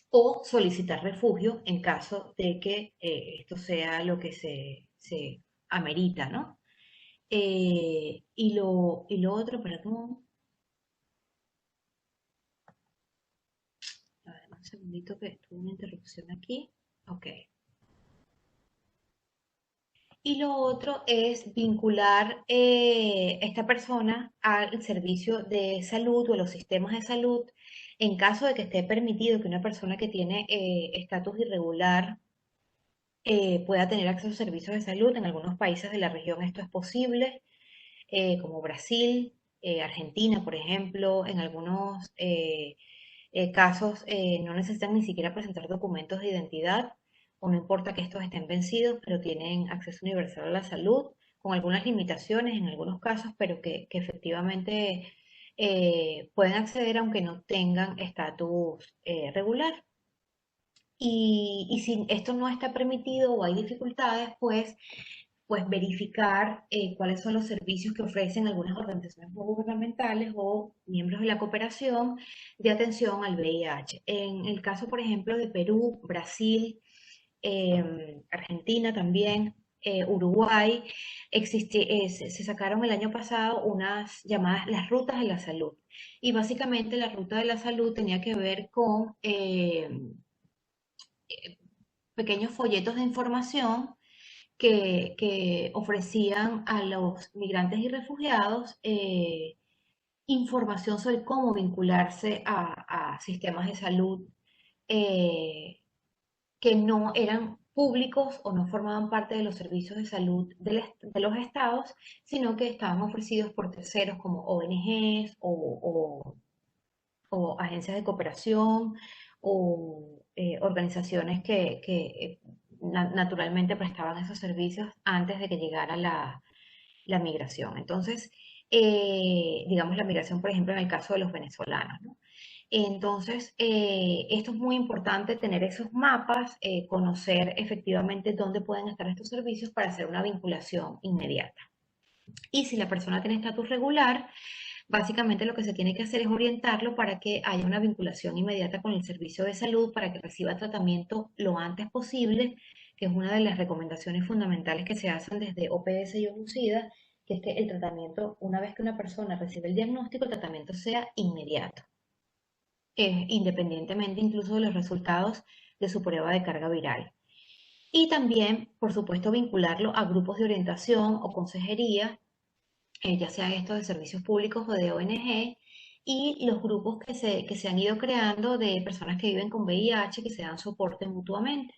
B: o solicitar refugio en caso de que esto sea lo que se amerita, ¿no? Y lo otro, perdón, a ver, un segundito que tuve una interrupción aquí. Ok. Y lo otro es vincular esta persona al servicio de salud o a los sistemas de salud en caso de que esté permitido que una persona que tiene estatus irregular pueda tener acceso a servicios de salud. En algunos países de la región esto es posible, como Brasil, Argentina, por ejemplo. En algunos casos no necesitan ni siquiera presentar documentos de identidad o no importa que estos estén vencidos, pero tienen acceso universal a la salud, con algunas limitaciones en algunos casos, pero que efectivamente pueden acceder aunque no tengan estatus regular. Y si esto no está permitido o hay dificultades, pues verificar cuáles son los servicios que ofrecen algunas organizaciones no gubernamentales o miembros de la cooperación de atención al VIH. En el caso, por ejemplo, de Perú, Brasil, Argentina también, Uruguay, se sacaron el año pasado unas llamadas las rutas de la salud. Y básicamente la ruta de la salud tenía que ver con pequeños folletos de información que ofrecían a los migrantes y refugiados información sobre cómo vincularse a sistemas de salud eh, que no eran públicos o no formaban parte de los servicios de salud de los estados, sino que estaban ofrecidos por terceros como ONGs o agencias de cooperación o organizaciones que naturalmente prestaban esos servicios antes de que llegara la migración. Entonces, digamos la migración, por ejemplo, en el caso de los venezolanos, ¿no? Entonces, esto es muy importante tener esos mapas, conocer efectivamente dónde pueden estar estos servicios para hacer una vinculación inmediata. Y si la persona tiene estatus regular, básicamente lo que se tiene que hacer es orientarlo para que haya una vinculación inmediata con el servicio de salud, para que reciba tratamiento lo antes posible, que es una de las recomendaciones fundamentales que se hacen desde OPS y ONUCIDA, que es que el tratamiento, una vez que una persona recibe el diagnóstico, el tratamiento sea inmediato, independientemente incluso de los resultados de su prueba de carga viral. Y también, por supuesto, vincularlo a grupos de orientación o consejería, ya sea esto de servicios públicos o de ONG, y los grupos que se han ido creando de personas que viven con VIH, que se dan soporte mutuamente.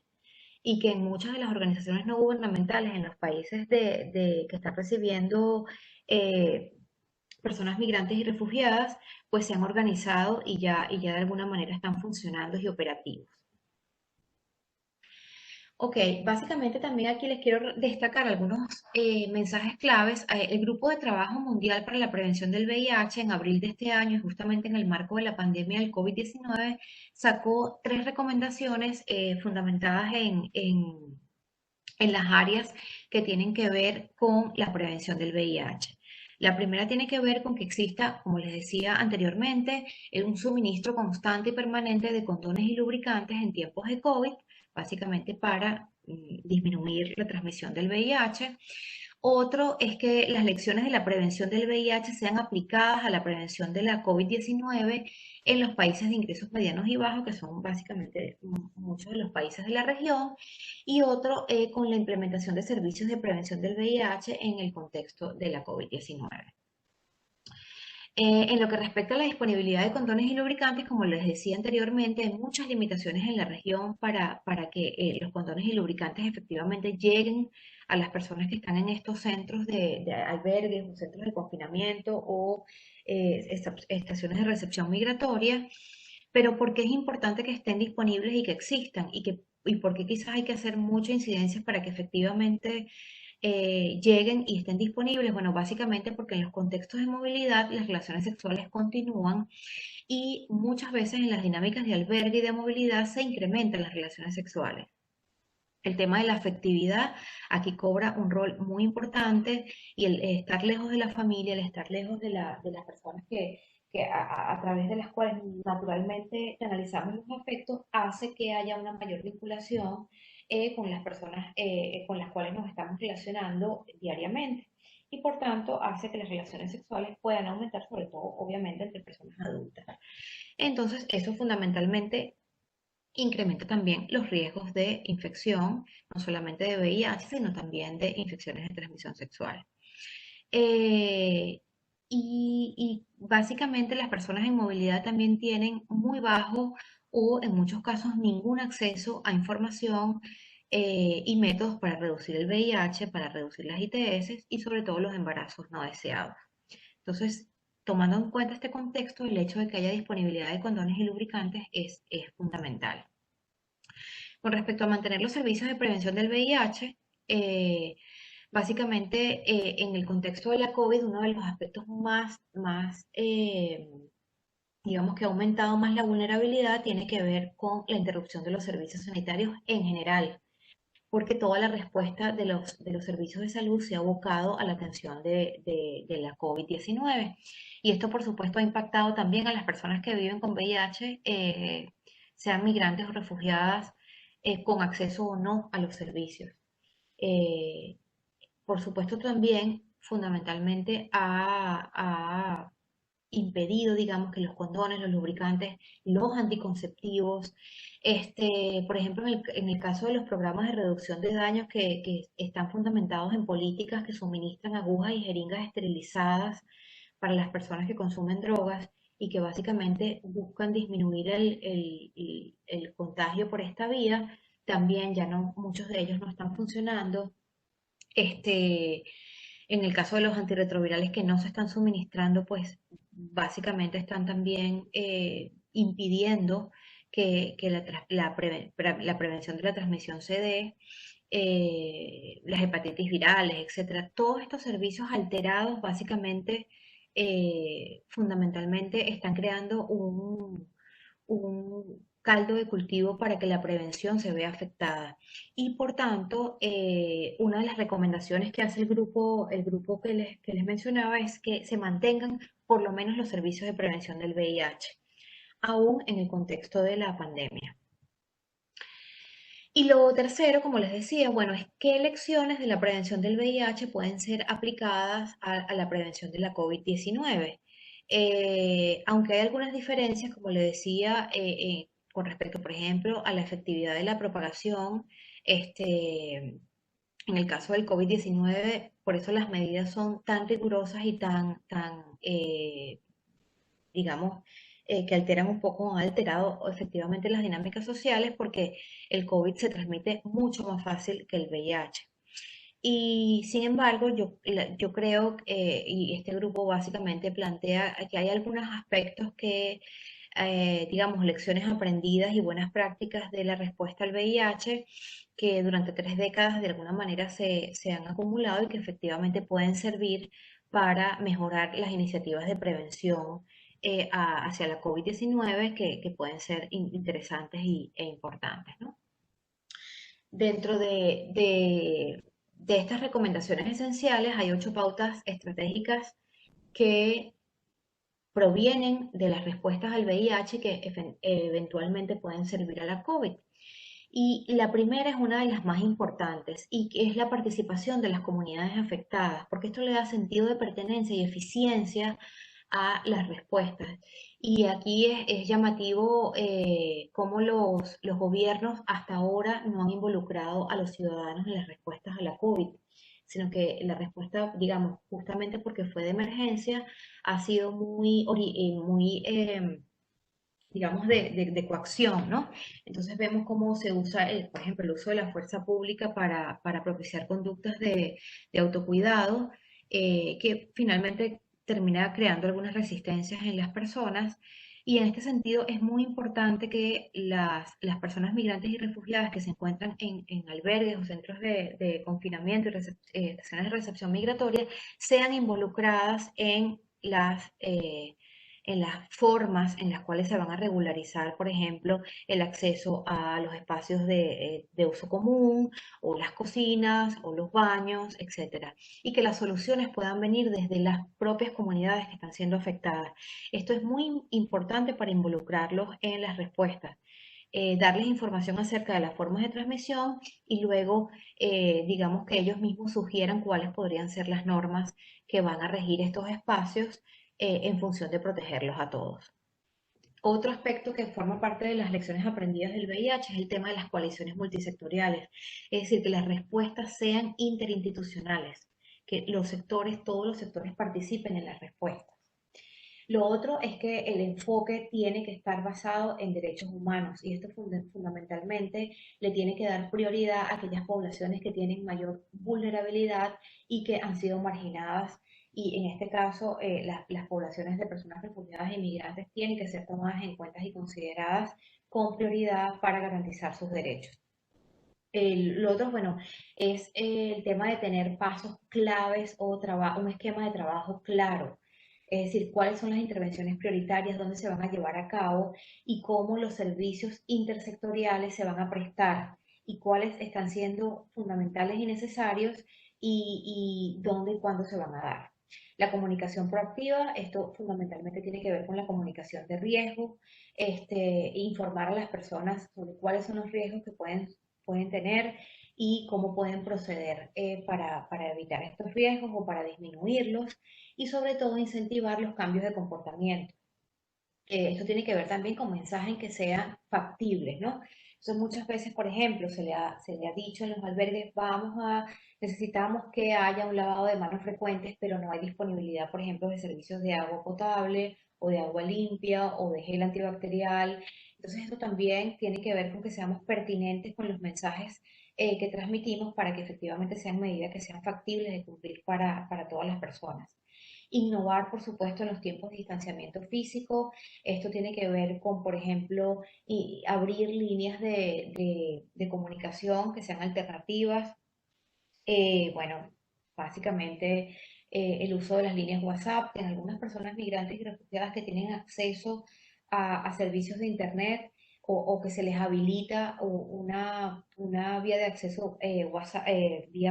B: Y que en muchas de las organizaciones no gubernamentales en los países que están recibiendo eh, personas migrantes y refugiadas, pues se han organizado y ya de alguna manera están funcionando y operativos. Ok, básicamente también aquí les quiero destacar algunos mensajes claves. El Grupo de Trabajo Mundial para la Prevención del VIH en abril de este año, justamente en el marco de la pandemia del COVID-19, sacó tres recomendaciones fundamentadas en las áreas que tienen que ver con la prevención del VIH. La primera tiene que ver con que exista, como les decía anteriormente, un suministro constante y permanente de condones y lubricantes en tiempos de COVID, básicamente para disminuir la transmisión del VIH. Otro es que las lecciones de la prevención del VIH sean aplicadas a la prevención de la COVID-19 en los países de ingresos medianos y bajos, que son básicamente muchos de los países de la región. Y otro con la implementación de servicios de prevención del VIH en el contexto de la COVID-19. En lo que respecta a la disponibilidad de condones y lubricantes, como les decía anteriormente, hay muchas limitaciones en la región para que los condones y lubricantes efectivamente lleguen a las personas que están en estos centros de albergues o centros de confinamiento o estaciones de recepción migratoria. Pero ¿por qué es importante que estén disponibles y que existan? Y por qué quizás hay que hacer muchas incidencias para que efectivamente lleguen y estén disponibles? Bueno, básicamente porque en los contextos de movilidad las relaciones sexuales continúan y muchas veces en las dinámicas de albergue y de movilidad se incrementan las relaciones sexuales. El tema de la afectividad aquí cobra un rol muy importante y el estar lejos de la familia, el estar lejos de las personas a través de las cuales naturalmente analizamos los afectos, hace que haya una mayor vinculación con las personas con las cuales nos estamos relacionando diariamente. Y por tanto hace que las relaciones sexuales puedan aumentar, sobre todo obviamente entre personas adultas. Entonces, eso fundamentalmente incrementa también los riesgos de infección, no solamente de VIH, sino también de infecciones de transmisión sexual. Eh, y básicamente las personas en movilidad también tienen muy bajo o en muchos casos ningún acceso a información y métodos para reducir el VIH, para reducir las ITS y sobre todo los embarazos no deseados. Entonces, tomando en cuenta este contexto, el hecho de que haya disponibilidad de condones y lubricantes es fundamental. Con respecto a mantener los servicios de prevención del VIH, básicamente en el contexto de la COVID, uno de los aspectos más digamos que ha aumentado más la vulnerabilidad tiene que ver con la interrupción de los servicios sanitarios en general, porque toda la respuesta de los servicios de salud se ha abocado a la atención de la COVID-19. Y esto, por supuesto, ha impactado también a las personas que viven con VIH, sean migrantes o refugiadas, con acceso o no a los servicios. Eh, por supuesto, también fundamentalmente ha impedido, digamos, que los condones, los lubricantes, los anticonceptivos, por ejemplo, en el caso de los programas de reducción de daños que están fundamentados en políticas que suministran agujas y jeringas esterilizadas para las personas que consumen drogas y que básicamente buscan disminuir el contagio por esta vía, también ya no, muchos de ellos no están funcionando. Este, en el caso de los antirretrovirales que no se están suministrando, pues básicamente están también impidiendo que la prevención de la transmisión se dé, las hepatitis virales, etcétera. Todos estos servicios alterados básicamente, fundamentalmente, están creando un caldo de cultivo para que la prevención se vea afectada. Y por tanto, una de las recomendaciones que hace el grupo que les mencionaba es que se mantengan por lo menos los servicios de prevención del VIH, aún en el contexto de la pandemia. Y lo tercero, como les decía, bueno, es qué lecciones de la prevención del VIH pueden ser aplicadas a la prevención de la COVID-19. Aunque hay algunas diferencias, como les decía, con respecto, por ejemplo, a la efectividad de la propagación, en el caso del COVID-19, por eso las medidas son tan rigurosas y tan, digamos, que alteran un poco, han alterado efectivamente las dinámicas sociales porque el COVID se transmite mucho más fácil que el VIH. Y sin embargo, yo creo, y este grupo básicamente plantea que hay algunos aspectos que, digamos, lecciones aprendidas y buenas prácticas de la respuesta al VIH que durante 3 décadas de alguna manera se han acumulado y que efectivamente pueden servir para mejorar las iniciativas de prevención hacia la COVID-19 que pueden ser interesantes e importantes, ¿no? Dentro de estas recomendaciones esenciales hay 8 pautas estratégicas que provienen de las respuestas al VIH que eventualmente pueden servir a la COVID. Y la primera es una de las más importantes y que es la participación de las comunidades afectadas, porque esto le da sentido de pertenencia y eficiencia a las respuestas. Y aquí es llamativo cómo los gobiernos hasta ahora no han involucrado a los ciudadanos en las respuestas a la COVID, sino que la respuesta, digamos, justamente porque fue de emergencia, ha sido muy digamos, de coacción, ¿no? Entonces vemos cómo se usa, por ejemplo, el uso de la fuerza pública para propiciar conductas de autocuidado, que finalmente termina creando algunas resistencias en las personas. Y en este sentido es muy importante que las personas migrantes y refugiadas que se encuentran en albergues o centros de confinamiento y estaciones de recepción migratoria sean involucradas en las formas en las cuales se van a regularizar, por ejemplo, el acceso a los espacios de uso común, o las cocinas, o los baños, etcétera, y que las soluciones puedan venir desde las propias comunidades que están siendo afectadas. Esto es muy importante para involucrarlos en las respuestas. Darles información acerca de las formas de transmisión y luego, digamos que ellos mismos sugieran cuáles podrían ser las normas que van a regir estos espacios en función de protegerlos a todos. Otro aspecto que forma parte de las lecciones aprendidas del VIH es el tema de las coaliciones multisectoriales, es decir, que las respuestas sean interinstitucionales, que los sectores, todos los sectores participen en las respuestas. Lo otro es que el enfoque tiene que estar basado en derechos humanos y esto fundamentalmente le tiene que dar prioridad a aquellas poblaciones que tienen mayor vulnerabilidad y que han sido marginadas y en este caso las poblaciones de personas refugiadas e inmigrantes tienen que ser tomadas en cuenta y consideradas con prioridad para garantizar sus derechos. Lo otro, bueno, es el tema de tener pasos claves o un esquema de trabajo claro. Es decir, cuáles son las intervenciones prioritarias, dónde se van a llevar a cabo y cómo los servicios intersectoriales se van a prestar y cuáles están siendo fundamentales y necesarios y dónde y cuándo se van a dar. La comunicación proactiva, esto fundamentalmente tiene que ver con la comunicación de riesgo, informar a las personas sobre cuáles son los riesgos que pueden tener y cómo pueden proceder para evitar estos riesgos o para disminuirlos y sobre todo incentivar los cambios de comportamiento. Esto tiene que ver también con mensajes que sean factibles, ¿no? Entonces muchas veces, por ejemplo, se le ha dicho en los albergues, necesitamos que haya un lavado de manos frecuentes, pero no hay disponibilidad, por ejemplo, de servicios de agua potable o de agua limpia o de gel antibacterial. Entonces esto también tiene que ver con que seamos pertinentes con los mensajes que transmitimos para que efectivamente sean medidas que sean factibles de cumplir para todas las personas. Innovar, por supuesto, en los tiempos de distanciamiento físico. Esto tiene que ver con, por ejemplo, abrir líneas de comunicación que sean alternativas. Bueno, básicamente el uso de las líneas WhatsApp, en algunas personas migrantes y refugiadas que tienen acceso a servicios de Internet o que se les habilita una vía de acceso, WhatsApp,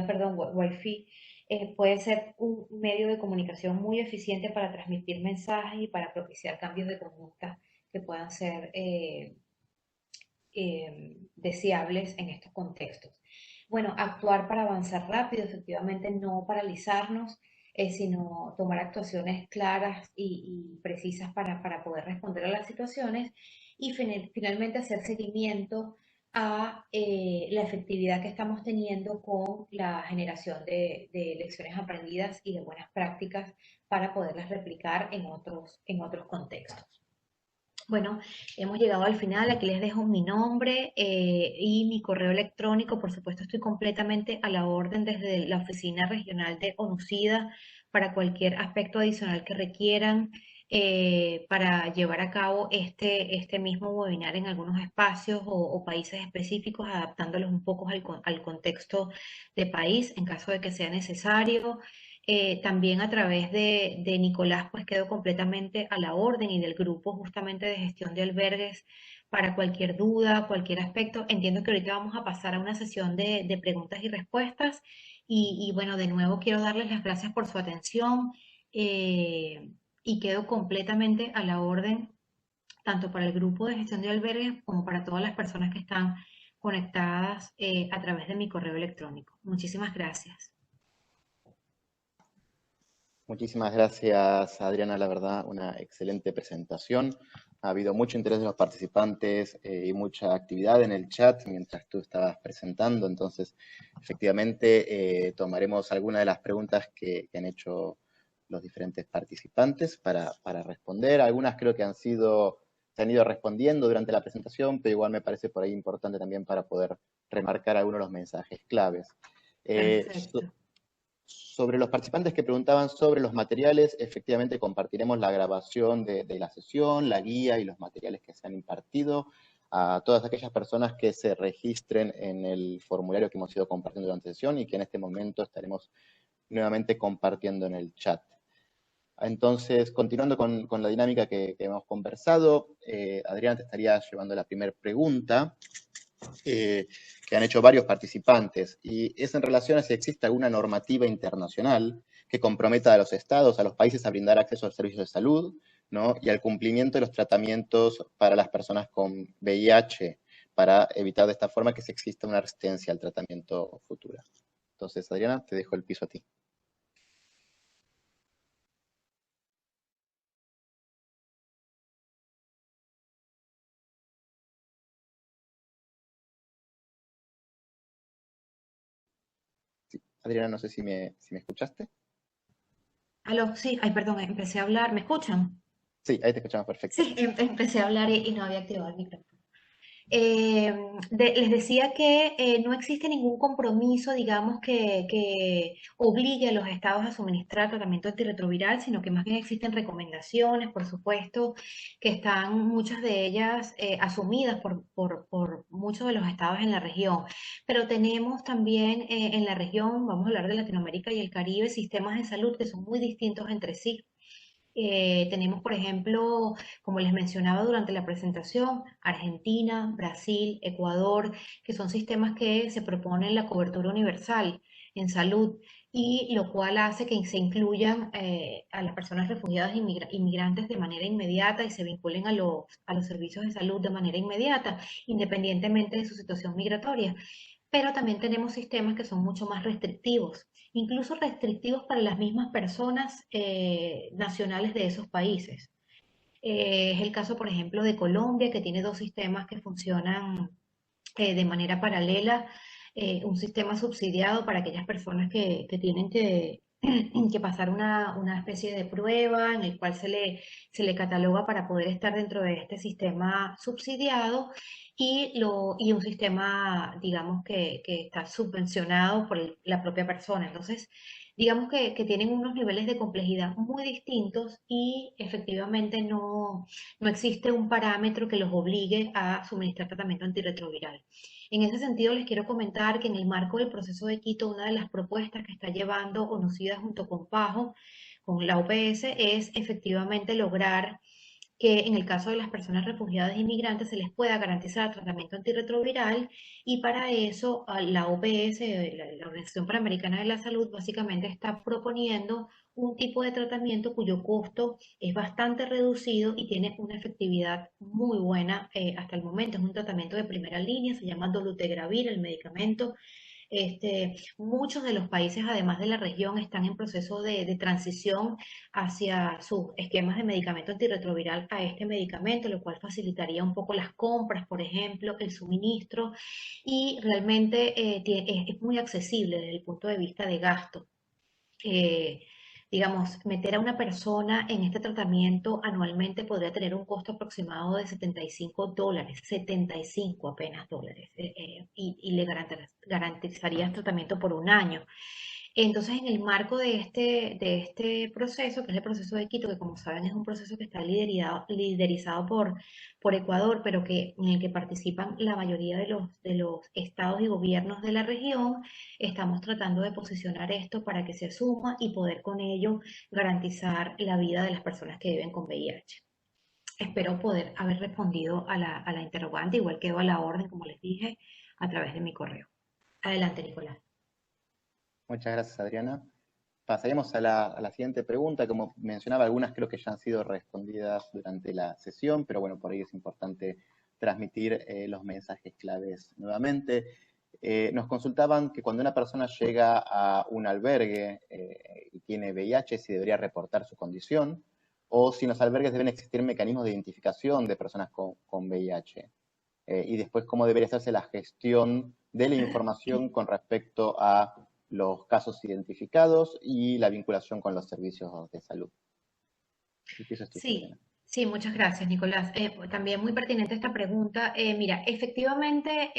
B: perdón, Wi-Fi, puede ser un medio de comunicación muy eficiente para transmitir mensajes y para propiciar cambios de conducta que puedan ser deseables en estos contextos. Bueno, actuar para avanzar rápido, efectivamente no paralizarnos, sino tomar actuaciones claras y precisas para poder responder a las situaciones y finalmente hacer seguimiento a la efectividad que estamos teniendo con la generación de lecciones aprendidas y de buenas prácticas para poderlas replicar en otros contextos. Bueno, hemos llegado al final. Aquí les dejo mi nombre y mi correo electrónico. Por supuesto, estoy completamente a la orden desde la oficina regional de ONUCIDA para cualquier aspecto adicional que requieran para llevar a cabo este mismo webinar en algunos espacios o países específicos, adaptándolos un poco al contexto de país en caso de que sea necesario. También a través de Nicolás, pues quedo completamente a la orden y del grupo justamente de gestión de albergues para cualquier duda, cualquier aspecto. Entiendo que ahorita vamos a pasar a una sesión de preguntas y respuestas. Y bueno, de nuevo quiero darles las gracias por su atención y quedo completamente a la orden tanto para el grupo de gestión de albergues como para todas las personas que están conectadas a través de mi correo electrónico. Muchísimas gracias.
A: Muchísimas gracias, Adriana, la verdad, una excelente presentación. Ha habido mucho interés de los participantes y mucha actividad en el chat mientras tú estabas presentando, entonces efectivamente tomaremos algunas de las preguntas que han hecho los diferentes participantes para responder. Algunas creo que se han ido respondiendo durante la presentación, pero igual me parece por ahí importante también para poder remarcar algunos de los mensajes claves.
B: Perfecto.
A: Sobre los participantes que preguntaban sobre los materiales, efectivamente compartiremos la grabación de la sesión, la guía y los materiales que se han impartido a todas aquellas personas que se registren en el formulario que hemos ido compartiendo durante la sesión y que en este momento estaremos nuevamente compartiendo en el chat. Entonces, continuando con la dinámica que hemos conversado, Adrián te estaría llevando la primera pregunta. Que han hecho varios participantes, y es en relación a si existe alguna normativa internacional que comprometa a los estados, a los países a brindar acceso a los servicios de salud, ¿no? Y al cumplimiento de los tratamientos para las personas con VIH, para evitar de esta forma que se exista una resistencia al tratamiento futura. Entonces, Adriana, te dejo el piso a ti. Sí. Adriana, no sé si me escuchaste.
B: Aló, sí, ay, perdón, empecé a hablar. ¿Me escuchan?
A: Sí, ahí te escuchamos perfecto.
B: Sí, empecé a hablar y no había activado el micrófono. Eh, Les decía que no existe ningún compromiso, digamos, que obligue a los estados a suministrar tratamiento antirretroviral, sino que más bien existen recomendaciones, por supuesto, que están muchas de ellas asumidas por muchos de los estados en la región. Pero tenemos también en la región, vamos a hablar de Latinoamérica y el Caribe, sistemas de salud que son muy distintos entre sí. Tenemos, por ejemplo, como les mencionaba durante la presentación, Argentina, Brasil, Ecuador, que son sistemas que se proponen la cobertura universal en salud y lo cual hace que se incluyan a las personas refugiadas e inmigrantes de manera inmediata y se vinculen a los servicios de salud de manera inmediata, independientemente de su situación migratoria. Pero también tenemos sistemas que son mucho más restrictivos, incluso restrictivos para las mismas personas nacionales de esos países. Es el caso, por ejemplo, de Colombia, que tiene dos sistemas que funcionan de manera paralela, un sistema subsidiado para aquellas personas que tienen que pasar una especie de prueba en el cual se le cataloga para poder estar dentro de este sistema subsidiado y un sistema, digamos, que está subvencionado por la propia persona. Entonces, digamos que tienen unos niveles de complejidad muy distintos y efectivamente no existe un parámetro que los obligue a suministrar tratamiento antirretroviral. En ese sentido, les quiero comentar que en el marco del proceso de Quito, una de las propuestas que está llevando ONUCIDA junto con PAJO, con la OPS, es efectivamente lograr que en el caso de las personas refugiadas e inmigrantes se les pueda garantizar tratamiento antirretroviral y para eso la OPS, la Organización Panamericana de la Salud, básicamente está proponiendo un tipo de tratamiento cuyo costo es bastante reducido y tiene una efectividad muy buena hasta el momento. Es un tratamiento de primera línea, se llama dolutegravir, el medicamento. Muchos de los países, además de la región, están en proceso de transición hacia sus esquemas de medicamento antirretroviral a este medicamento, lo cual facilitaría un poco las compras, por ejemplo, el suministro, y realmente es muy accesible desde el punto de vista de gasto. eh, digamos, meter a una persona en este tratamiento anualmente podría tener un costo aproximado de $75, 75 apenas dólares, y le garantizaría el tratamiento por un año. Entonces, en el marco de este proceso, que es el proceso de Quito, que como saben es un proceso que está liderizado por Ecuador, pero en el que participan la mayoría de los estados y gobiernos de la región, estamos tratando de posicionar esto para que se asuma y poder con ello garantizar la vida de las personas que viven con VIH. Espero poder haber respondido a la interrogante, igual quedo a la orden, como les dije, a través de mi correo. Adelante, Nicolás.
A: Muchas gracias, Adriana. Pasaríamos a la siguiente pregunta. Como mencionaba, algunas creo que ya han sido respondidas durante la sesión, pero bueno, por ahí es importante transmitir los mensajes claves nuevamente. Nos consultaban que cuando una persona llega a un albergue y tiene VIH, si debería reportar su condición, o si en los albergues deben existir mecanismos de identificación de personas con VIH. Y después cómo debería hacerse la gestión de la información con respecto a los casos identificados y la vinculación con los servicios de salud. Y eso es tuyo,
B: Sí,
A: Adriana.
B: sí, muchas gracias, Nicolás. También muy pertinente esta pregunta. Mira, efectivamente,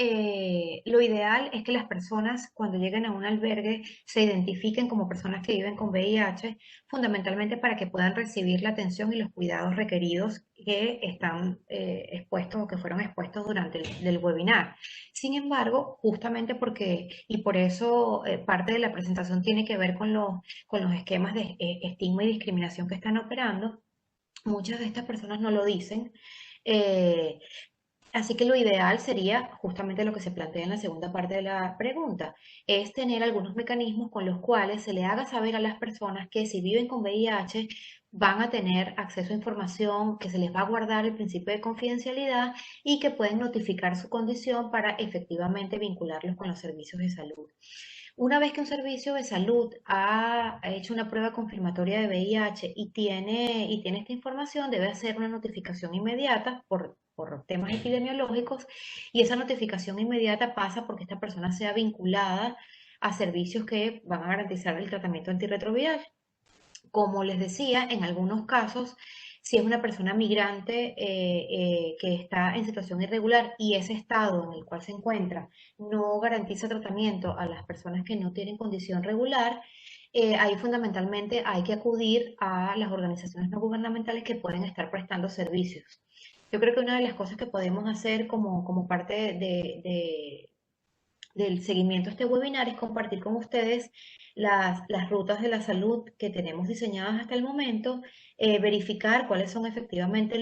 B: lo ideal es que las personas cuando lleguen a un albergue se identifiquen como personas que viven con VIH, fundamentalmente para que puedan recibir la atención y los cuidados requeridos que están expuestos o que fueron expuestos durante el webinar. Sin embargo, justamente porque, y por eso parte de la presentación tiene que ver con los esquemas de estigma y discriminación que están operando. Muchas de estas personas no lo dicen. eh, Así que lo ideal sería justamente lo que se plantea en la segunda parte de la pregunta, es tener algunos mecanismos con los cuales se le haga saber a las personas que si viven con VIH van a tener acceso a información, que se les va a guardar el principio de confidencialidad y que pueden notificar su condición para efectivamente vincularlos con los servicios de salud. Una vez que un servicio de salud ha hecho una prueba confirmatoria de VIH y tiene esta información, debe hacer una notificación inmediata por temas epidemiológicos y esa notificación inmediata pasa porque esta persona sea vinculada a servicios que van a garantizar el tratamiento antirretroviral. Como les decía, en algunos casos, si es una persona migrante que está en situación irregular y ese estado en el cual se encuentra no garantiza tratamiento a las personas que no tienen condición regular, ahí fundamentalmente hay que acudir a las organizaciones no gubernamentales que pueden estar prestando servicios. Yo creo que una de las cosas que podemos hacer como parte del seguimiento a este webinar es compartir con ustedes las rutas de la salud que tenemos diseñadas hasta el momento, verificar cuáles son efectivamente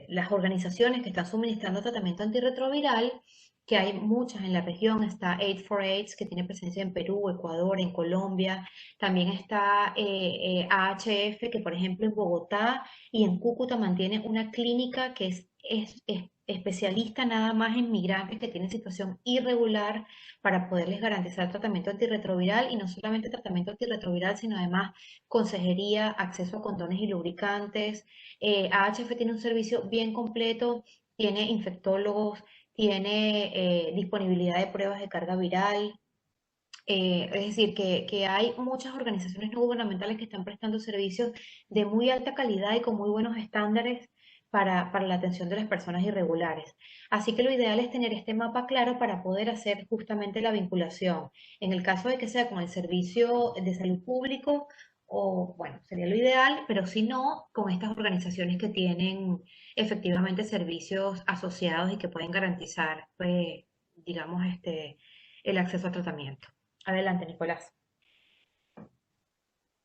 B: las organizaciones que están suministrando tratamiento antirretroviral, que hay muchas en la región. Está Aid for AIDS, que tiene presencia en Perú, Ecuador, en Colombia. También está AHF, que por ejemplo en Bogotá y en Cúcuta mantiene una clínica que es especialista nada más en migrantes que tienen situación irregular para poderles garantizar tratamiento antirretroviral y no solamente tratamiento antirretroviral, sino además consejería, acceso a condones y lubricantes. AHF tiene un servicio bien completo, tiene infectólogos, tiene disponibilidad de pruebas de carga viral. Es decir, que hay muchas organizaciones no gubernamentales que están prestando servicios de muy alta calidad y con muy buenos estándares para la atención de las personas irregulares. Así que lo ideal es tener este mapa claro para poder hacer justamente la vinculación. En el caso de que sea con el servicio de salud público, o bueno, sería lo ideal, pero si no, con estas organizaciones que tienen efectivamente servicios asociados y que pueden garantizar, pues, digamos, el acceso a tratamiento. Adelante, Nicolás.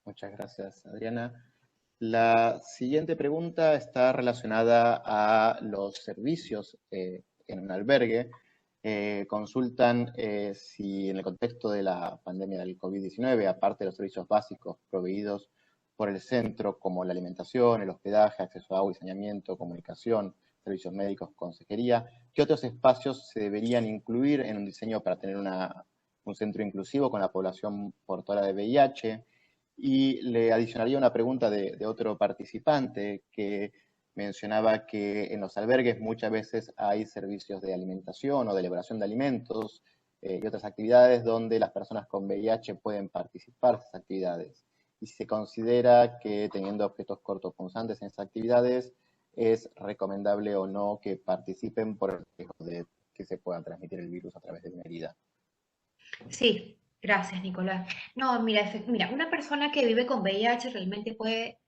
A: Muchas gracias, Adriana. La siguiente pregunta está relacionada a los servicios en un albergue. Consultan si en el contexto de la pandemia del COVID-19, aparte de los servicios básicos proveídos por el centro, como la alimentación, el hospedaje, acceso a agua y saneamiento, comunicación, servicios médicos, consejería, ¿qué otros espacios se deberían incluir en un diseño para tener un centro inclusivo con la población portadora de VIH? Y le adicionaría una pregunta de otro participante que mencionaba que en los albergues muchas veces hay servicios de alimentación o de elaboración de alimentos y otras actividades donde las personas con VIH pueden participar de esas actividades. Y si se considera que teniendo objetos cortopunzantes en esas actividades es recomendable o no que participen por el riesgo de que se pueda transmitir el virus a través de una herida.
B: Sí, gracias, Nicolás. No, mira, mira, una persona que vive con VIH realmente puede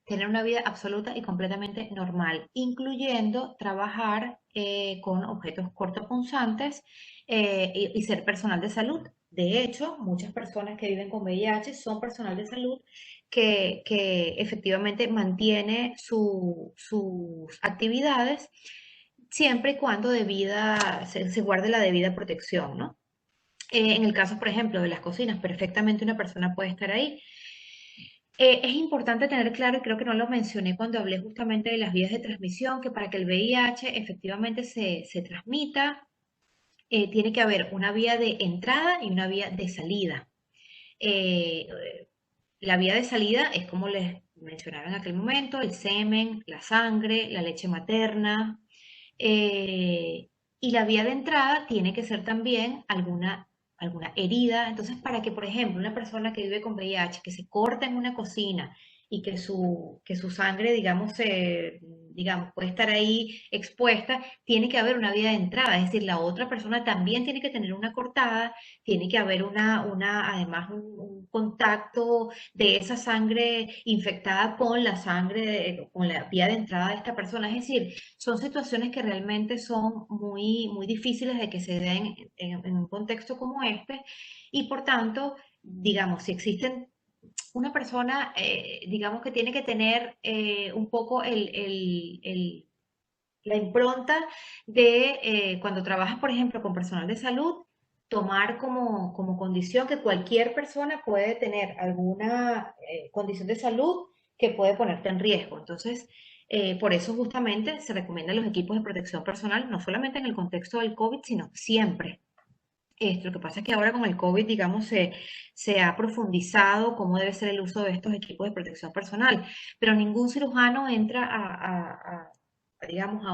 B: tener una vida absoluta y completamente normal, incluyendo trabajar con objetos cortopunzantes y ser personal de salud. De hecho, muchas personas que viven con VIH son personal de salud que efectivamente mantiene sus actividades siempre y cuando se guarde la debida protección, ¿no? En el caso, por ejemplo, de las cocinas, perfectamente una persona puede estar ahí. Es importante tener claro, y creo que no lo mencioné cuando hablé justamente de las vías de transmisión, que para que el VIH efectivamente se transmita, tiene que haber una vía de entrada y una vía de salida. Eh, la vía de salida es como les mencionaba en aquel momento, el semen, la sangre, la leche materna, y la vía de entrada tiene que ser también alguna herida. Entonces, para que, por ejemplo, una persona que vive con VIH, que se corta en una cocina y que su sangre, digamos, puede estar ahí expuesta, tiene que haber una vía de entrada. Es decir, la otra persona también tiene que tener una cortada, tiene que haber además un contacto de esa sangre infectada con la sangre, con la vía de entrada de esta persona. Es decir, son situaciones que realmente son muy, muy difíciles de que se den en un contexto como este y por tanto, digamos, si existen una persona, digamos que tiene que tener un poco la impronta de cuando trabajas, por ejemplo, con personal de salud, tomar como condición que cualquier persona puede tener alguna condición de salud que puede ponerte en riesgo. Entonces, por eso justamente se recomiendan los equipos de protección personal, no solamente en el contexto del COVID, sino siempre. Lo que pasa es que ahora con el COVID, digamos, se ha profundizado cómo debe ser el uso de estos equipos de protección personal, pero ningún cirujano entra digamos,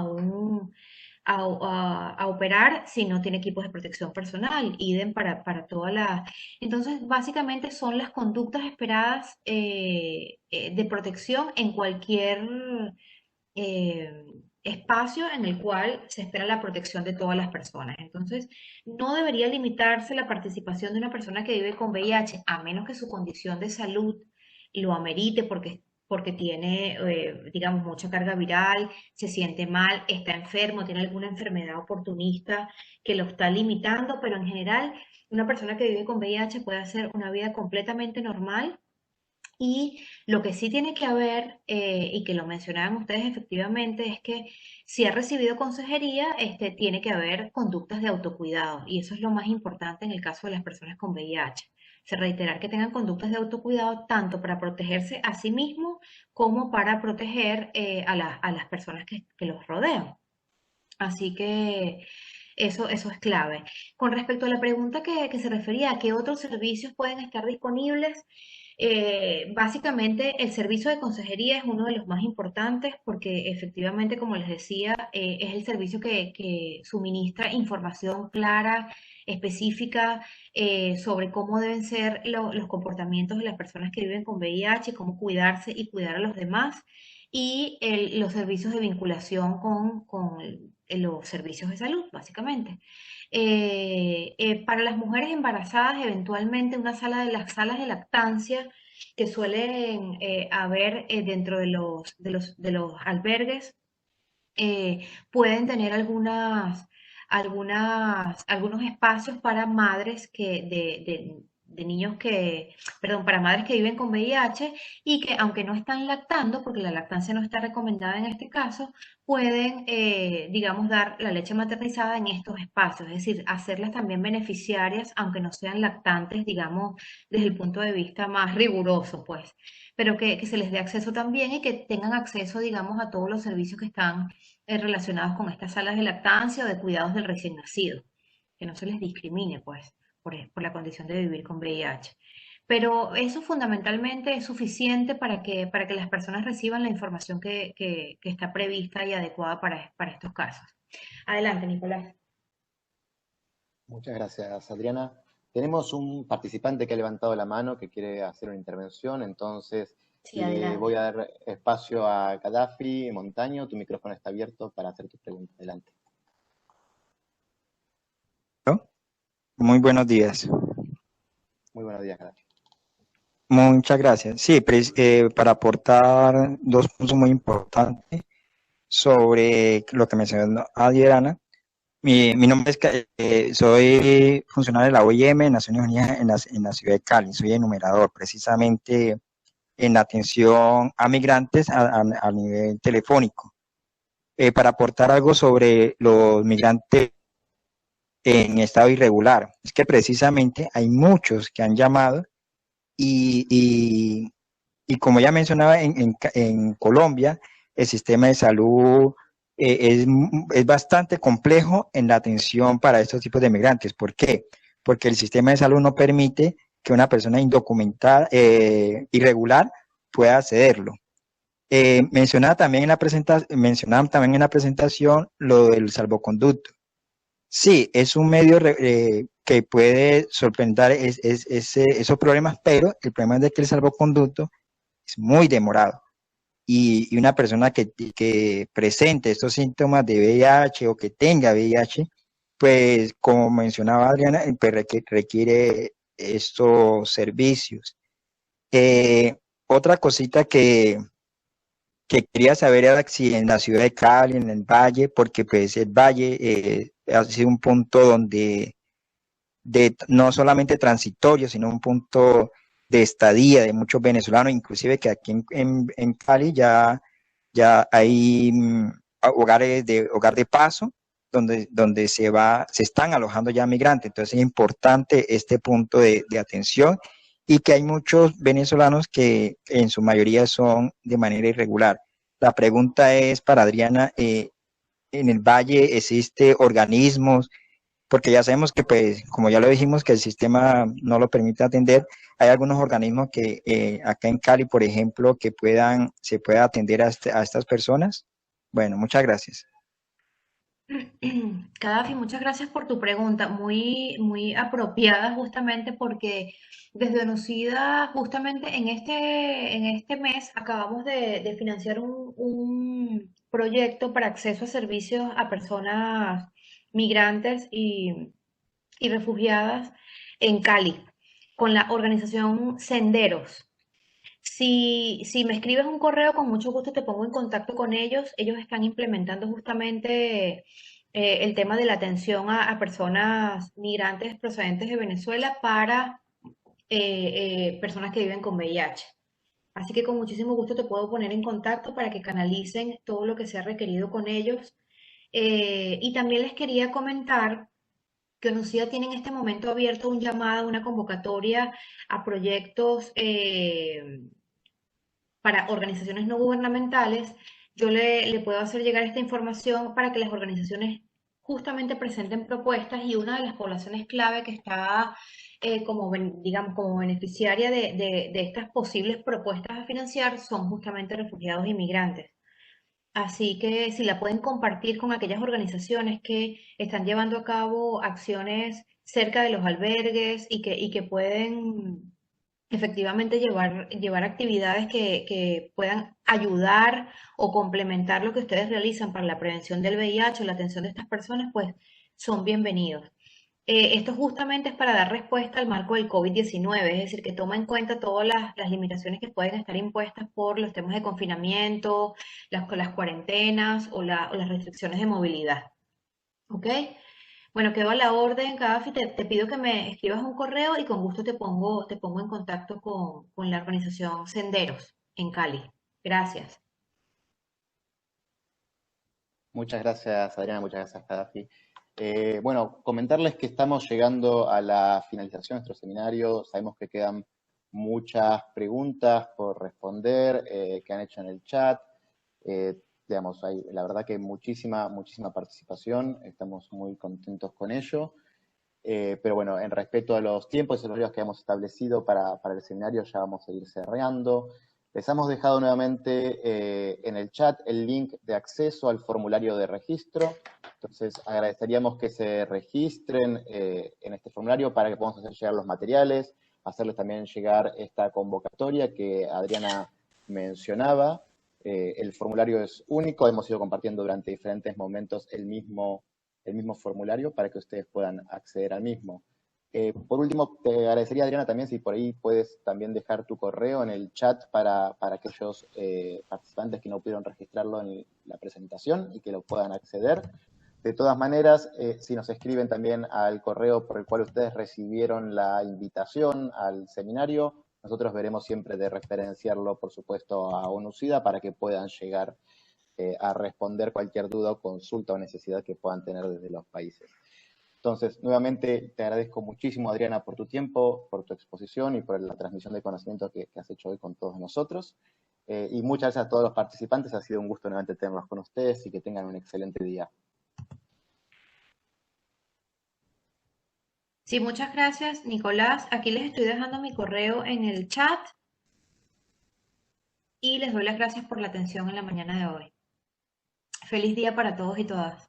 B: a operar si no tiene equipos de protección personal, idem para todas las... Entonces, básicamente son las conductas esperadas de protección en cualquier eh, espacio en el cual se espera la protección de todas las personas. Entonces, no debería limitarse la participación de una persona que vive con VIH, a menos que su condición de salud lo amerite porque tiene, digamos, mucha carga viral, se siente mal, está enfermo, tiene alguna enfermedad oportunista que lo está limitando, pero en general, una persona que vive con VIH puede hacer una vida completamente normal y lo que sí tiene que haber, y que lo mencionaban ustedes efectivamente, es que si ha recibido consejería, tiene que haber conductas de autocuidado. Y eso es lo más importante en el caso de las personas con VIH. Se reiterar que tengan conductas de autocuidado tanto para protegerse a sí mismo como para proteger a las personas que los rodean. Así que eso es clave. Con respecto a la pregunta que se refería a qué otros servicios pueden estar disponibles, básicamente el servicio de consejería es uno de los más importantes porque efectivamente, como les decía, es el servicio que suministra información clara, específica, sobre cómo deben ser los comportamientos de las personas que viven con VIH, cómo cuidarse y cuidar a los demás, y los servicios de vinculación con los servicios de salud, básicamente. Para las mujeres embarazadas, eventualmente las salas de lactancia que suelen haber dentro de los albergues pueden tener algunos espacios para madres de niños perdón, para madres que viven con VIH y que aunque no están lactando, porque la lactancia no está recomendada en este caso, pueden, digamos, dar la leche maternizada en estos espacios, es decir, hacerlas también beneficiarias, aunque no sean lactantes, digamos, desde el punto de vista más riguroso, pues, pero que se les dé acceso también y que tengan acceso, digamos, a todos los servicios que están relacionados con estas salas de lactancia o de cuidados del recién nacido, que no se les discrimine, pues, por la condición de vivir con VIH. Pero eso fundamentalmente es suficiente para que las personas reciban la información que está prevista y adecuada para estos casos. Adelante, Nicolás.
A: Muchas gracias, Adriana. Tenemos un participante que ha levantado la mano que quiere hacer una intervención, entonces
B: Sí,
A: le voy
B: adelante.
A: a dar espacio a Gaddafi Montaño. Tu micrófono está abierto para hacer tu pregunta. Adelante.
C: ¿No? Muy buenos días.
A: Muy buenos días, Gaddafi.
C: Muchas gracias. Sí, para aportar dos puntos muy importantes sobre lo que mencionó Adriana. Mi nombre es, soy funcionario de la OIM, Naciones Unidas en la ciudad de Cali. Soy enumerador, precisamente en atención a migrantes a nivel telefónico. Para aportar algo sobre los migrantes en estado irregular. Es que precisamente hay muchos que han llamado y Y como ya mencionaba, en Colombia, el sistema de salud es bastante complejo en la atención para estos tipos de migrantes. ¿Por qué? Porque el sistema de salud no permite que una persona indocumentada, irregular, pueda accederlo. Mencionaban también en la presentación lo del salvoconducto. Sí, es un medio que puede solventar esos problemas, pero el problema es de que el salvoconducto es muy demorado. Y una persona que presente estos síntomas de VIH o que tenga VIH, pues como mencionaba Adriana, pues requiere estos servicios. Otra cosita que quería saber era si en la ciudad de Cali, en el Valle, porque pues el Valle ha sido un punto donde no solamente transitorio, sino un punto de estadía de muchos venezolanos, inclusive que aquí en Cali ya hay hogar de paso donde se están alojando ya migrantes. Entonces es importante este punto de atención y que hay muchos venezolanos que en su mayoría son de manera irregular. La pregunta es para Adriana, ¿en el Valle existe organismos? Porque ya sabemos que, pues, como ya lo dijimos, que el sistema no lo permite atender. Hay algunos organismos que acá en Cali, por ejemplo, que se pueda atender a estas personas. Bueno, muchas gracias.
B: Gaddafi, muchas gracias por tu pregunta, muy apropiada justamente porque desde ONUCIDA, justamente en este mes, acabamos de financiar un proyecto para acceso a servicios a personas migrantes y refugiadas en Cali, con la organización Senderos. Si me escribes un correo, con mucho gusto te pongo en contacto con ellos. Ellos están implementando justamente el tema de la atención a personas migrantes procedentes de Venezuela para personas que viven con VIH. Así que con muchísimo gusto te puedo poner en contacto para que canalicen todo lo que sea requerido con ellos. Y también les quería comentar que ONUCIDA tiene en este momento abierto un llamado, una convocatoria a proyectos para organizaciones no gubernamentales. Yo le puedo hacer llegar esta información para que las organizaciones justamente presenten propuestas y una de las poblaciones clave que está digamos, como beneficiaria de estas posibles propuestas a financiar son justamente refugiados e inmigrantes. Así que si la pueden compartir con aquellas organizaciones que están llevando a cabo acciones cerca de los albergues y que pueden efectivamente llevar actividades que puedan ayudar o complementar lo que ustedes realizan para la prevención del VIH o la atención de estas personas, pues son bienvenidos. Esto justamente es para dar respuesta al marco del COVID-19, es decir, que toma en cuenta todas las limitaciones que pueden estar impuestas por los temas de confinamiento, las cuarentenas o las restricciones de movilidad. ¿Ok? Bueno, quedo a la orden, Gaddafi. Te pido que me escribas un correo y con gusto te pongo en contacto con la organización Senderos en Cali. Gracias.
A: Muchas gracias, Adriana, muchas gracias, Gaddafi. Bueno, comentarles que estamos llegando a la finalización de nuestro seminario. Sabemos que quedan muchas preguntas por responder que han hecho en el chat. Digamos, hay la verdad que muchísima participación. Estamos muy contentos con ello. Pero bueno, en respeto a los tiempos y los horarios que hemos establecido para el seminario, ya vamos a ir cerrando. Les hemos dejado nuevamente en el chat el link de acceso al formulario de registro. Entonces, agradeceríamos que se registren en este formulario para que podamos hacer llegar los materiales, hacerles también llegar esta convocatoria que Adriana mencionaba. El formulario es único, hemos ido compartiendo durante diferentes momentos el mismo formulario para que ustedes puedan acceder al mismo. Por último, te agradecería, Adriana, también si por ahí puedes también dejar tu correo en el chat para aquellos participantes que no pudieron registrarlo en la presentación y que lo puedan acceder. De todas maneras, si nos escriben también al correo por el cual ustedes recibieron la invitación al seminario, nosotros veremos siempre de referenciarlo, por supuesto, a ONUCIDA para que puedan llegar a responder cualquier duda o consulta o necesidad que puedan tener desde los países. Entonces, nuevamente te agradezco muchísimo, Adriana, por tu tiempo, por tu exposición y por la transmisión de conocimiento que has hecho hoy con todos nosotros. Y muchas gracias a todos los participantes. Ha sido un gusto nuevamente tenerlos con ustedes y que tengan un excelente día.
B: Sí, muchas gracias, Nicolás. Aquí les estoy dejando mi correo en el chat y les doy las gracias por la atención en la mañana de hoy. Feliz día para todos y todas.